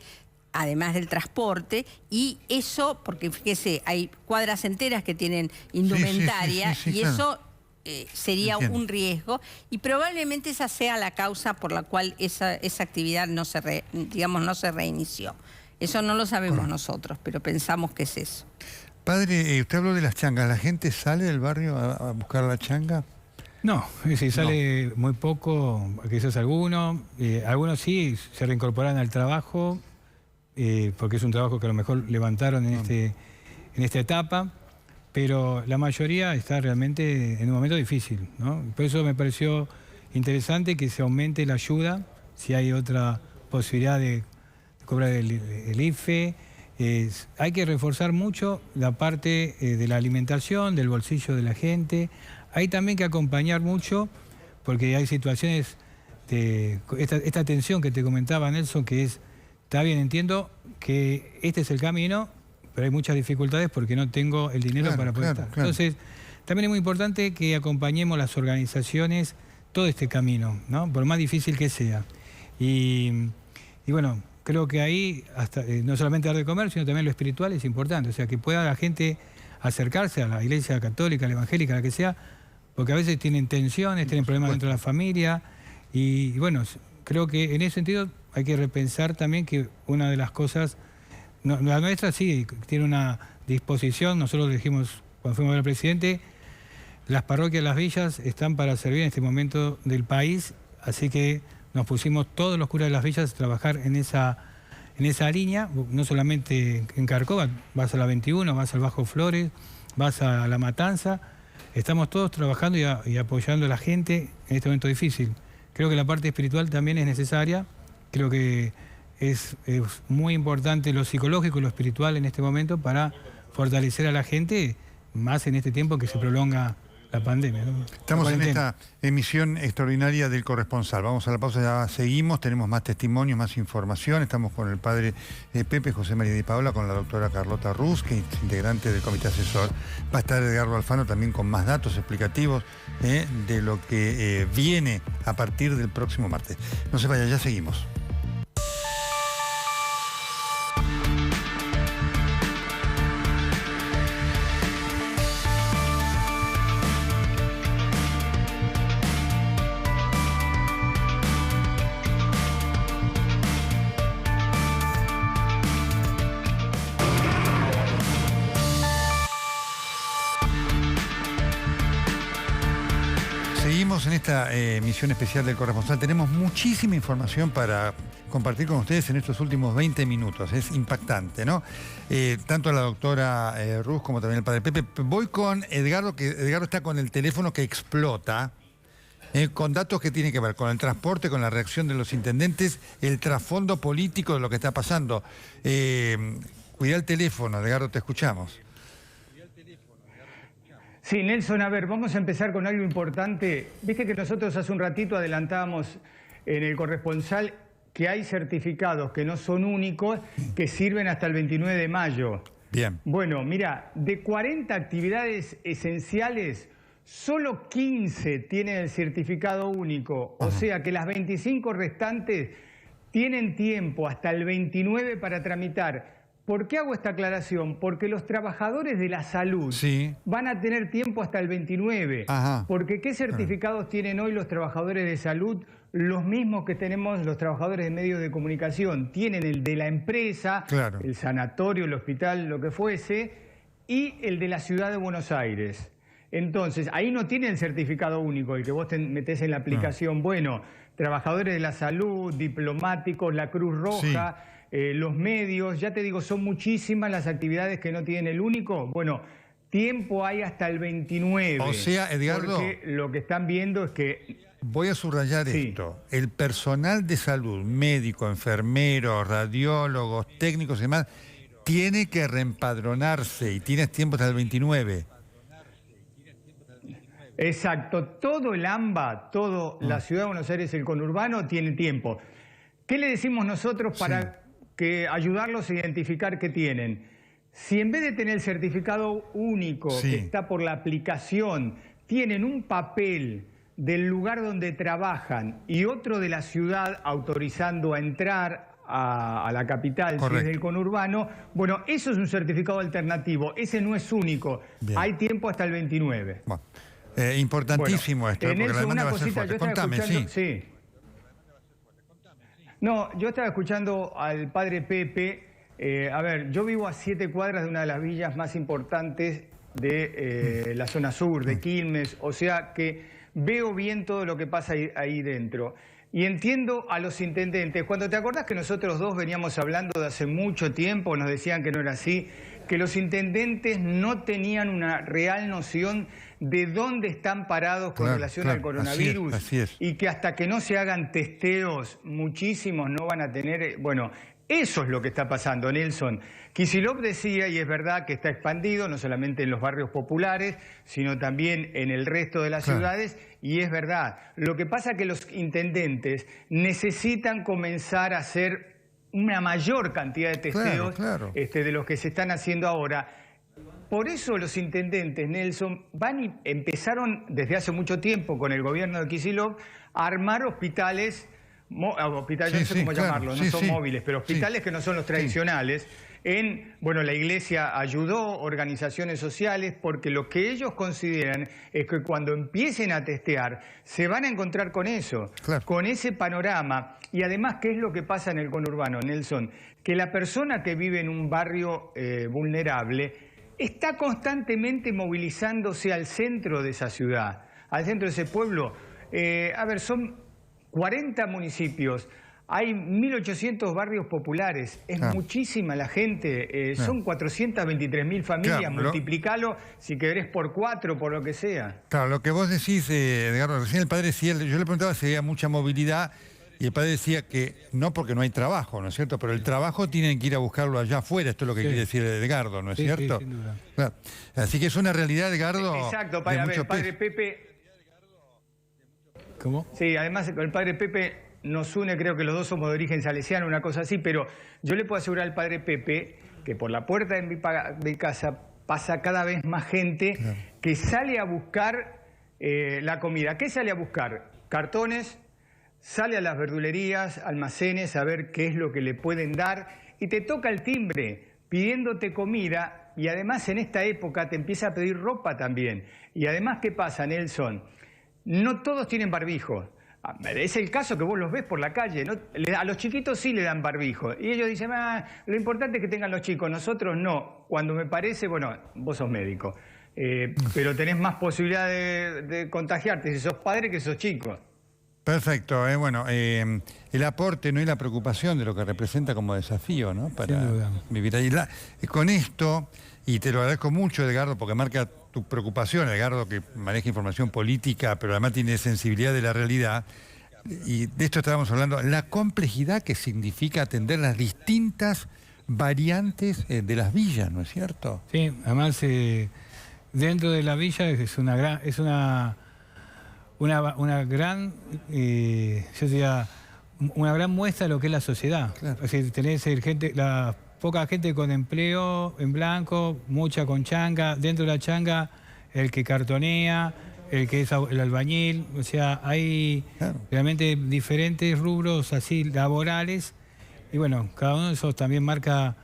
además del transporte, y eso, porque fíjese, hay cuadras enteras que tienen indumentaria, y eso sería un riesgo, y probablemente esa sea la causa por la cual esa actividad no se reinició. Eso no lo sabemos nosotros, pero pensamos que es eso. Padre, usted habló de las changas. ¿La gente sale del barrio a buscar la changa? No, sí, sale muy poco, quizás algunos sí se reincorporan al trabajo, porque es un trabajo que a lo mejor levantaron en esta etapa, pero la mayoría está realmente en un momento difícil, ¿no? Por eso me pareció interesante que se aumente la ayuda, si hay otra posibilidad de cobrar el IFE. Hay que reforzar mucho la parte de la alimentación, del bolsillo de la gente. Hay también que acompañar mucho, porque hay situaciones de esta tensión que te comentaba, Nelson, que está bien, entiendo que este es el camino, pero hay muchas dificultades porque no tengo el dinero para poder estar. Entonces, también es muy importante que acompañemos las organizaciones todo este camino, ¿no? Por más difícil que sea. Y bueno, creo que ahí, no solamente dar de comer, sino también lo espiritual es importante. O sea, que pueda la gente acercarse a la iglesia católica, a la evangélica, a la que sea, porque a veces tienen tensiones, tienen problemas dentro de la familia. Y bueno, creo que en ese sentido hay que repensar también que una de las cosas, la nuestra sí tiene una disposición. Nosotros dijimos cuando fuimos a ver al presidente, las parroquias, las villas están para servir en este momento del país, así que nos pusimos todos los curas de las villas a trabajar en esa línea, no solamente en Cárcova, vas a la 21, vas al Bajo Flores, vas a La Matanza, estamos todos trabajando y apoyando a la gente en este momento difícil. Creo que la parte espiritual también es necesaria. Creo que es muy importante lo psicológico y lo espiritual en este momento para fortalecer a la gente, más en este tiempo que se prolonga la pandemia, ¿no? Estamos en esta emisión extraordinaria del Corresponsal. Vamos a la pausa, ya seguimos, tenemos más testimonios, más información. Estamos con el padre Pepe, José María Di Paola, con la doctora Carlota Ruz, que es integrante del comité asesor. Va a estar Edgardo Alfano también con más datos explicativos de lo que viene a partir del próximo martes. No se vaya, ya seguimos. Seguimos en esta emisión especial del Corresponsal. Tenemos muchísima información para compartir con ustedes en estos últimos 20 minutos. Es impactante, ¿no? Tanto la doctora Ruz como también el padre Pepe. Voy con Edgardo, que Edgardo está con el teléfono que explota, con datos que tienen que ver con el transporte, con la reacción de los intendentes, el trasfondo político de lo que está pasando. Cuida el teléfono, Edgardo, te escuchamos. Sí, Nelson, a ver, vamos a empezar con algo importante. Viste que nosotros hace un ratito adelantábamos en el Corresponsal que hay certificados que no son únicos, que sirven hasta el 29 de mayo. Bien. Bueno, mira, de 40 actividades esenciales, solo 15 tienen el certificado único. O sea que las 25 restantes tienen tiempo hasta el 29 para tramitar. ¿Por qué hago esta aclaración? Porque los trabajadores de la salud van a tener tiempo hasta el 29. Porque ¿qué certificados tienen hoy los trabajadores de salud? Los mismos que tenemos los trabajadores de medios de comunicación. Tienen el de la empresa, el sanatorio, el hospital, lo que fuese, y el de la ciudad de Buenos Aires. Entonces, ahí no tiene el certificado único, el que vos te metés en la aplicación. Bueno, trabajadores de la salud, diplomáticos, la Cruz Roja... los medios, ya te digo, son muchísimas las actividades que no tienen el único. Bueno, tiempo hay hasta el 29. O sea, Edgardo, porque lo que están viendo es que... Voy a subrayar esto. El personal de salud, médico, enfermeros, radiólogos, técnicos y demás, tiene que reempadronarse y tienes tiempo hasta el 29. Exacto. Todo el AMBA, toda la Ciudad de Buenos Aires, el conurbano, tiene tiempo. ¿Qué le decimos nosotros para que ayudarlos a identificar qué tienen? Si en vez de tener el certificado único que está por la aplicación, tienen un papel del lugar donde trabajan y otro de la ciudad autorizando a entrar a la capital, si es del conurbano, bueno, eso es un certificado alternativo, ese no es único. Hay tiempo hasta el 29. Bueno, importantísimo esto, porque la demanda va a ser fuerte. Contame, No, yo estaba escuchando al padre Pepe. A ver, yo vivo a 7 cuadras de una de las villas más importantes de la zona sur, de Quilmes, o sea que veo bien todo lo que pasa ahí dentro. Y entiendo a los intendentes. Cuando te acordás que nosotros dos veníamos hablando de hace mucho tiempo, nos decían que no era así, que los intendentes no tenían una real noción de dónde están parados con relación al coronavirus, así es. Y que hasta que no se hagan testeos, muchísimos no van a tener... Bueno, eso es lo que está pasando, Nelson. Kicillof decía, y es verdad, que está expandido no solamente en los barrios populares, sino también en el resto de las ciudades, y es verdad. Lo que pasa es que los intendentes necesitan comenzar a hacer una mayor cantidad de testeos de los que se están haciendo ahora. Por eso los intendentes, Nelson, van y empezaron desde hace mucho tiempo con el gobierno de Kicillof a armar hospitales, hospitales, no sé cómo llamarlo, no son móviles, pero hospitales que no son los tradicionales. Bueno, la iglesia ayudó, organizaciones sociales, porque lo que ellos consideran es que cuando empiecen a testear, se van a encontrar con eso, con ese panorama. Y además, ¿qué es lo que pasa en el conurbano, Nelson? Que la persona que vive en un barrio vulnerable está constantemente movilizándose al centro de esa ciudad, al centro de ese pueblo. A ver, son 40 municipios. Hay 1.800 barrios populares, es muchísima la gente, son 423.000 familias, multiplicalo si querés por 4, por lo que sea. Claro, lo que vos decís, Edgardo, recién el padre decía, yo le preguntaba si había mucha movilidad, y el padre decía que no porque no hay trabajo, ¿no es cierto? Pero el trabajo tienen que ir a buscarlo allá afuera, esto es lo que quiere decir Edgardo, ¿no es cierto? Sí, sin duda. Claro. Así que es una realidad, Edgardo. Exacto, a ver, padre Pepe... ¿Cómo? Sí, además el padre Pepe nos une, creo que los dos somos de origen salesiano, una cosa así, pero yo le puedo asegurar al padre Pepe que por la puerta de mi casa pasa cada vez más gente que sale a buscar la comida. ¿Qué sale a buscar? Cartones, sale a las verdulerías, almacenes, a ver qué es lo que le pueden dar, y te toca el timbre pidiéndote comida, y además en esta época te empieza a pedir ropa también. Y además, ¿qué pasa, Nelson? No todos tienen barbijo. Es el caso que vos los ves por la calle, ¿no? A los chiquitos sí le dan barbijo. Y ellos dicen, lo importante es que tengan los chicos, nosotros no. Cuando me parece, bueno, vos sos médico, pero tenés más posibilidad de contagiarte si sos padre que sos chico. Perfecto, bueno, el aporte, ¿no? Y la preocupación de lo que representa como desafío, ¿no? Para vivir ahí. Con esto, y te lo agradezco mucho, Edgardo, porque marca tu preocupación, Edgardo, que maneja información política, pero además tiene sensibilidad de la realidad, y de esto estábamos hablando, la complejidad que significa atender las distintas variantes de las villas, ¿no es cierto? Sí, además dentro de la villa es una gran, yo diría, una gran muestra de lo que es la sociedad. Claro. Es decir, tenés poca gente con empleo en blanco, mucha con changa, dentro de la changa el que cartonea, el que es el albañil, o sea, hay realmente diferentes rubros así laborales, y bueno, cada uno de esos también marca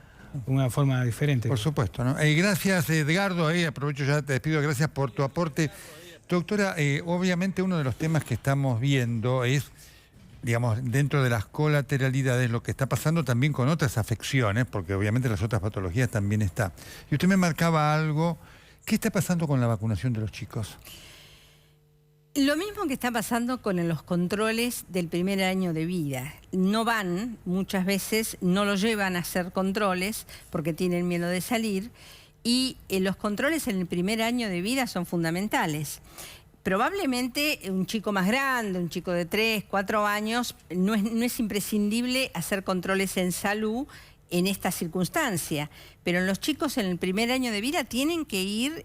una forma diferente. Por supuesto, ¿no? Gracias, Edgardo, aprovecho ya, te despido, gracias por tu aporte. Doctora, obviamente uno de los temas que estamos viendo es, digamos, dentro de las colateralidades, lo que está pasando también con otras afecciones, porque obviamente las otras patologías también están. Y usted me marcaba algo, ¿qué está pasando con la vacunación de los chicos? Lo mismo que está pasando con los controles del primer año de vida. No van, muchas veces no lo llevan a hacer controles porque tienen miedo de salir, y los controles en el primer año de vida son fundamentales. Probablemente un chico más grande, un chico de 3, 4 años, no es imprescindible hacer controles en salud en esta circunstancia, pero en los chicos en el primer año de vida tienen que ir,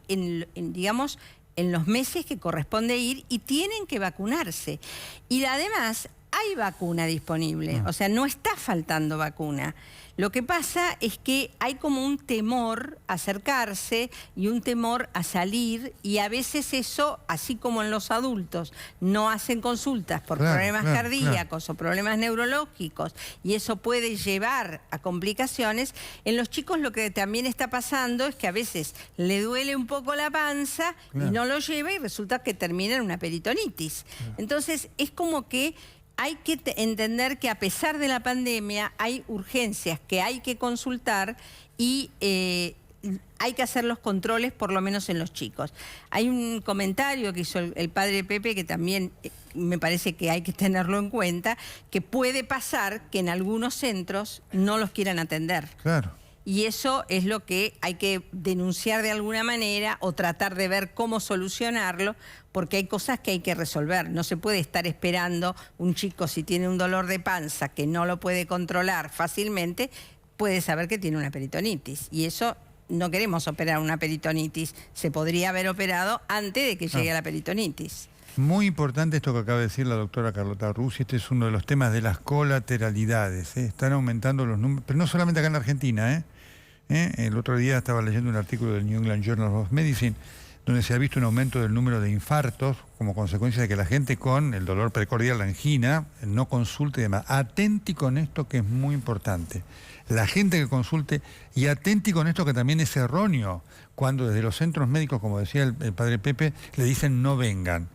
digamos, en los meses que corresponde ir, y tienen que vacunarse. Y además hay vacuna disponible, o sea, no está faltando vacuna. Lo que pasa es que hay como un temor a acercarse y un temor a salir, y a veces eso, así como en los adultos, no hacen consultas por problemas cardíacos o problemas neurológicos, y eso puede llevar a complicaciones. En los chicos lo que también está pasando es que a veces le duele un poco la panza y no lo lleva, y resulta que termina en una peritonitis. Entonces es como que hay que entender que a pesar de la pandemia hay urgencias que hay que consultar, y hay que hacer los controles por lo menos en los chicos. Hay un comentario que hizo el padre Pepe que también me parece que hay que tenerlo en cuenta, que puede pasar que en algunos centros no los quieran atender. Claro. Y eso es lo que hay que denunciar de alguna manera, o tratar de ver cómo solucionarlo, porque hay cosas que hay que resolver. No se puede estar esperando un chico, si tiene un dolor de panza que no lo puede controlar fácilmente, puede saber que tiene una peritonitis. Y eso, no queremos operar una peritonitis. Se podría haber operado antes de que llegue a la peritonitis. Muy importante esto que acaba de decir la doctora Carlota Rusi. Este es uno de los temas de las colateralidades. Están aumentando los números, pero no solamente acá en la Argentina. El otro día estaba leyendo un artículo del New England Journal of Medicine, donde se ha visto un aumento del número de infartos como consecuencia de que la gente con el dolor precordial, la angina, no consulte y demás. Atenti con esto, que es muy importante. La gente que consulte, y atenti con esto que también es erróneo, cuando desde los centros médicos, como decía el padre Pepe, le dicen no vengan.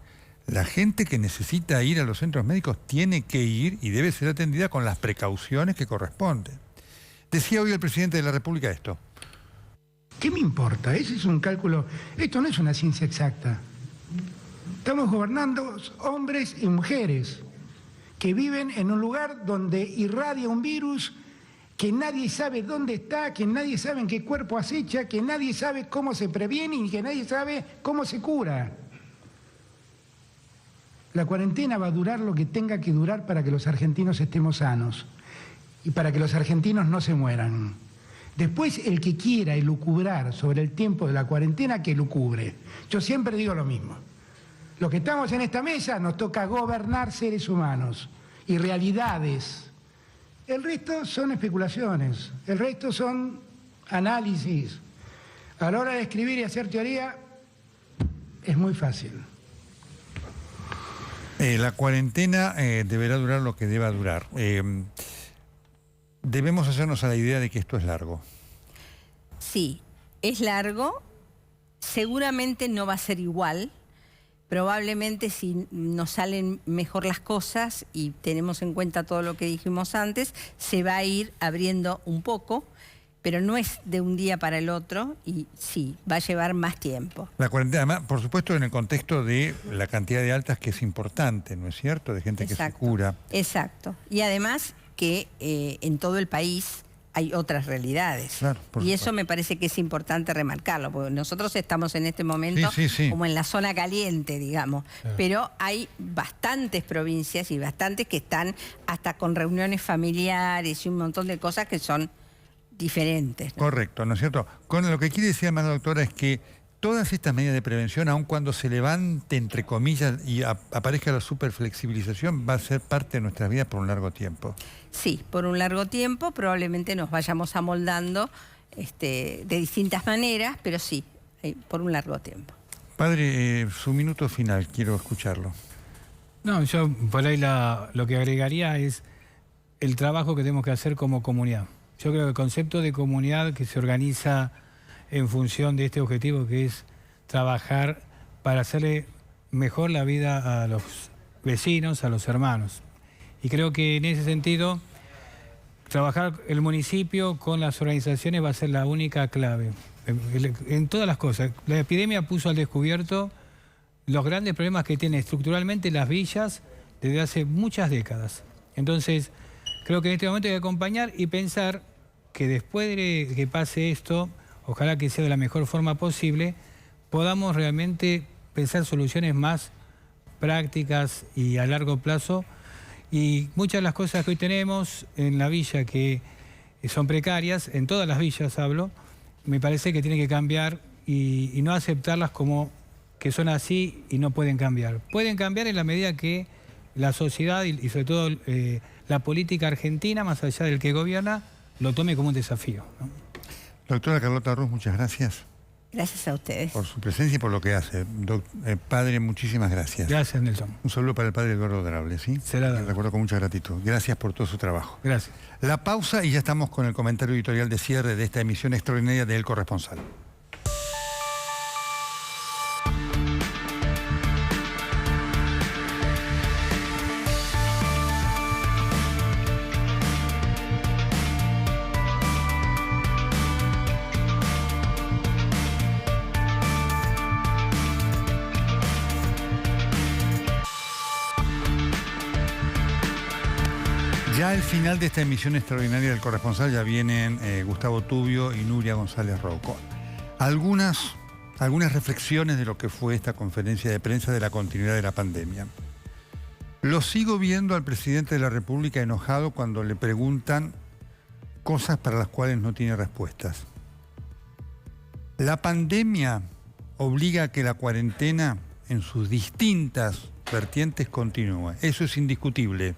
La gente que necesita ir a los centros médicos tiene que ir y debe ser atendida con las precauciones que corresponden. Decía hoy el presidente de la República esto. ¿Qué me importa? Ese es un cálculo. Esto no es una ciencia exacta. Estamos gobernando hombres y mujeres. que viven en un lugar donde irradia un virus que nadie sabe dónde está, que nadie sabe en qué cuerpo acecha, que nadie sabe cómo se previene y que nadie sabe cómo se cura. La cuarentena va a durar lo que tenga que durar para que los argentinos estemos sanos y para que los argentinos no se mueran. Después, el que quiera elucubrar sobre el tiempo de la cuarentena, que elucubre. Yo siempre digo lo mismo. Los que estamos en esta mesa nos toca gobernar seres humanos y realidades. El resto son especulaciones, el resto son análisis. A la hora de escribir y hacer teoría es muy fácil. La cuarentena deberá durar lo que deba durar. Debemos hacernos a la idea de que esto es largo. Sí, es largo, seguramente no va a ser igual. Probablemente si nos salen mejor las cosas y tenemos en cuenta todo lo que dijimos antes, se va a ir abriendo un poco, pero no es de un día para el otro y sí, va a llevar más tiempo. La cuarentena, además, por supuesto, en el contexto de la cantidad de altas que es importante, ¿no es cierto? De gente que se cura. Exacto. Y además que en todo el país hay otras realidades. Claro, y eso me parece que es importante remarcarlo, porque nosotros estamos en este momento como en la zona caliente, digamos, pero hay bastantes provincias y bastantes que están hasta con reuniones familiares y un montón de cosas que son diferentes, ¿no? Correcto, ¿no es cierto? Con lo que quiere decir además la doctora es que todas estas medidas de prevención, aun cuando se levante, entre comillas, y aparezca la superflexibilización, va a ser parte de nuestras vidas por un largo tiempo. Sí, por un largo tiempo, probablemente nos vayamos amoldando de distintas maneras, pero sí, por un largo tiempo. Padre, su minuto final, quiero escucharlo. No, yo por ahí lo que agregaría es el trabajo que tenemos que hacer como comunidad. Yo creo que el concepto de comunidad que se organiza en función de este objetivo, que es trabajar para hacerle mejor la vida a los vecinos, a los hermanos. Y creo que en ese sentido, trabajar el municipio con las organizaciones va a ser la única clave. En todas las cosas. La epidemia puso al descubierto los grandes problemas que tienen estructuralmente las villas desde hace muchas décadas. Entonces, creo que en este momento hay que acompañar y pensar que después de que pase esto, ojalá que sea de la mejor forma posible, podamos realmente pensar soluciones más prácticas y a largo plazo. Y muchas de las cosas que hoy tenemos en la villa que son precarias, en todas las villas hablo, me parece que tienen que cambiar y no aceptarlas como que son así y no pueden cambiar. Pueden cambiar en la medida que la sociedad y sobre todo la política argentina, más allá del que gobierna, lo tome como un desafío, ¿no? Doctora Carlota Ruz, muchas gracias. Gracias a ustedes. Por su presencia y por lo que hace. Padre, muchísimas gracias. Gracias, Nelson. Un saludo para el padre Eduardo Drable, ¿sí? Será dado. Le recuerdo con mucha gratitud. Gracias por todo su trabajo. Gracias. La pausa y ya estamos con el comentario editorial de cierre de esta emisión extraordinaria de El Corresponsal. Ya al final de esta emisión extraordinaria del Corresponsal ya vienen Gustavo Tubio y Nuria González Rocco. Algunas reflexiones de lo que fue esta conferencia de prensa de la continuidad de la pandemia. Lo sigo viendo al presidente de la República enojado cuando le preguntan cosas para las cuales no tiene respuestas. La pandemia obliga a que la cuarentena en sus distintas vertientes continúe. Eso es indiscutible.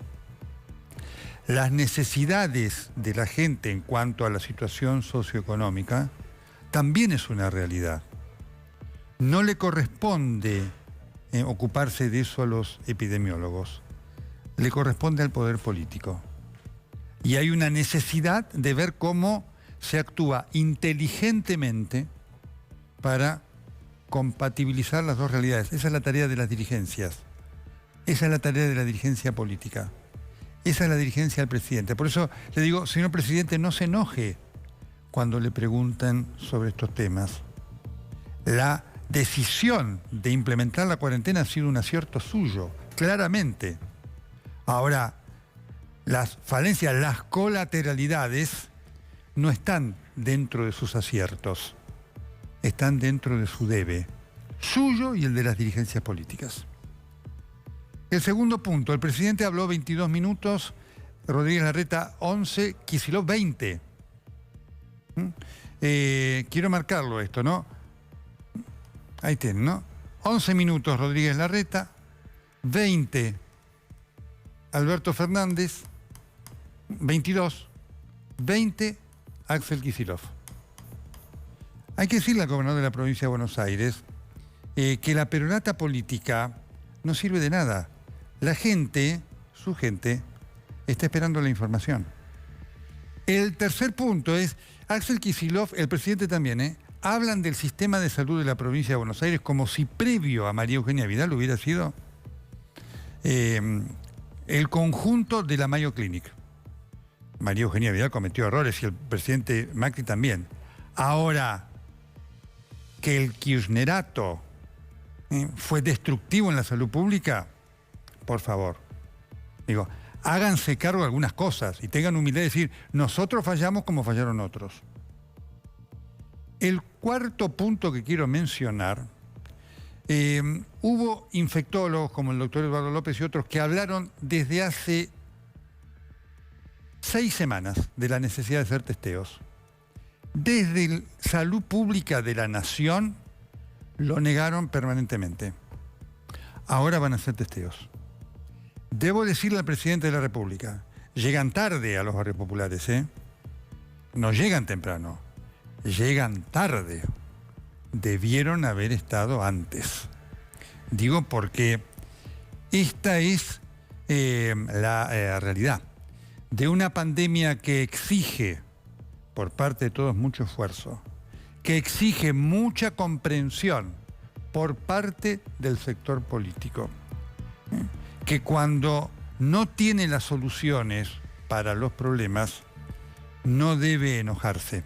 Las necesidades de la gente en cuanto a la situación socioeconómica también es una realidad. No le corresponde ocuparse de eso a los epidemiólogos. Le corresponde al poder político. Y hay una necesidad de ver cómo se actúa inteligentemente para compatibilizar las dos realidades. Esa es la tarea de las dirigencias. Esa es la tarea de la dirigencia política. Esa es la dirigencia del presidente. Por eso le digo, señor presidente, no se enoje cuando le preguntan sobre estos temas. La decisión de implementar la cuarentena ha sido un acierto suyo, claramente. Ahora, las falencias, las colateralidades, no están dentro de sus aciertos, están dentro de su debe, suyo y el de las dirigencias políticas. El segundo punto, el presidente habló 22 minutos, Rodríguez Larreta 11, Kicillof 20. Quiero marcarlo esto, ¿no? Ahí tienen, ¿no? 11 minutos Rodríguez Larreta, 20 Alberto Fernández, 22, 20 Axel Kicillof. Hay que decirle al gobernador de la provincia de Buenos Aires que la perorata política no sirve de nada. La gente, su gente, está esperando la información. El tercer punto es, Axel Kicillof, el presidente también, hablan del sistema de salud de la provincia de Buenos Aires como si previo a María Eugenia Vidal hubiera sido el conjunto de la Mayo Clinic. María Eugenia Vidal cometió errores y el presidente Macri también. Ahora, que el kirchnerato fue destructivo en la salud pública, por favor, digo, háganse cargo de algunas cosas y tengan humildad de decir, nosotros fallamos como fallaron otros. El cuarto punto que quiero mencionar, hubo infectólogos como el doctor Eduardo López y otros que hablaron desde hace 6 semanas de la necesidad de hacer testeos. Desde Salud Pública de la Nación lo negaron permanentemente. Ahora van a hacer testeos. Debo decirle al presidente de la República, llegan tarde a los barrios populares, no llegan temprano, llegan tarde. Debieron haber estado antes. Digo porque esta es la realidad de una pandemia que exige por parte de todos mucho esfuerzo, que exige mucha comprensión por parte del sector político, que cuando no tiene las soluciones para los problemas, no debe enojarse,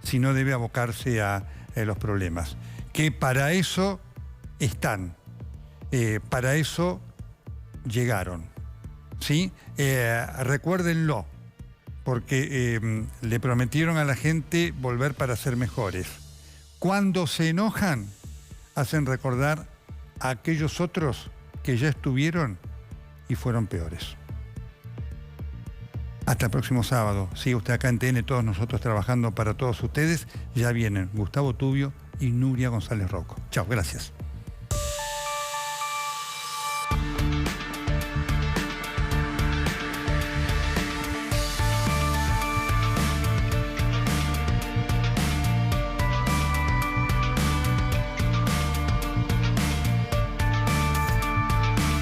sino debe abocarse a los problemas, que para eso están, para eso llegaron, ¿sí? Recuérdenlo, porque le prometieron a la gente volver para ser mejores. Cuando se enojan, hacen recordar a aquellos otros que ya estuvieron y fueron peores. Hasta el próximo sábado. Sigue usted acá en TN, todos nosotros trabajando para todos ustedes. Ya vienen Gustavo Tubio y Nuria González Rocco. Chao, gracias.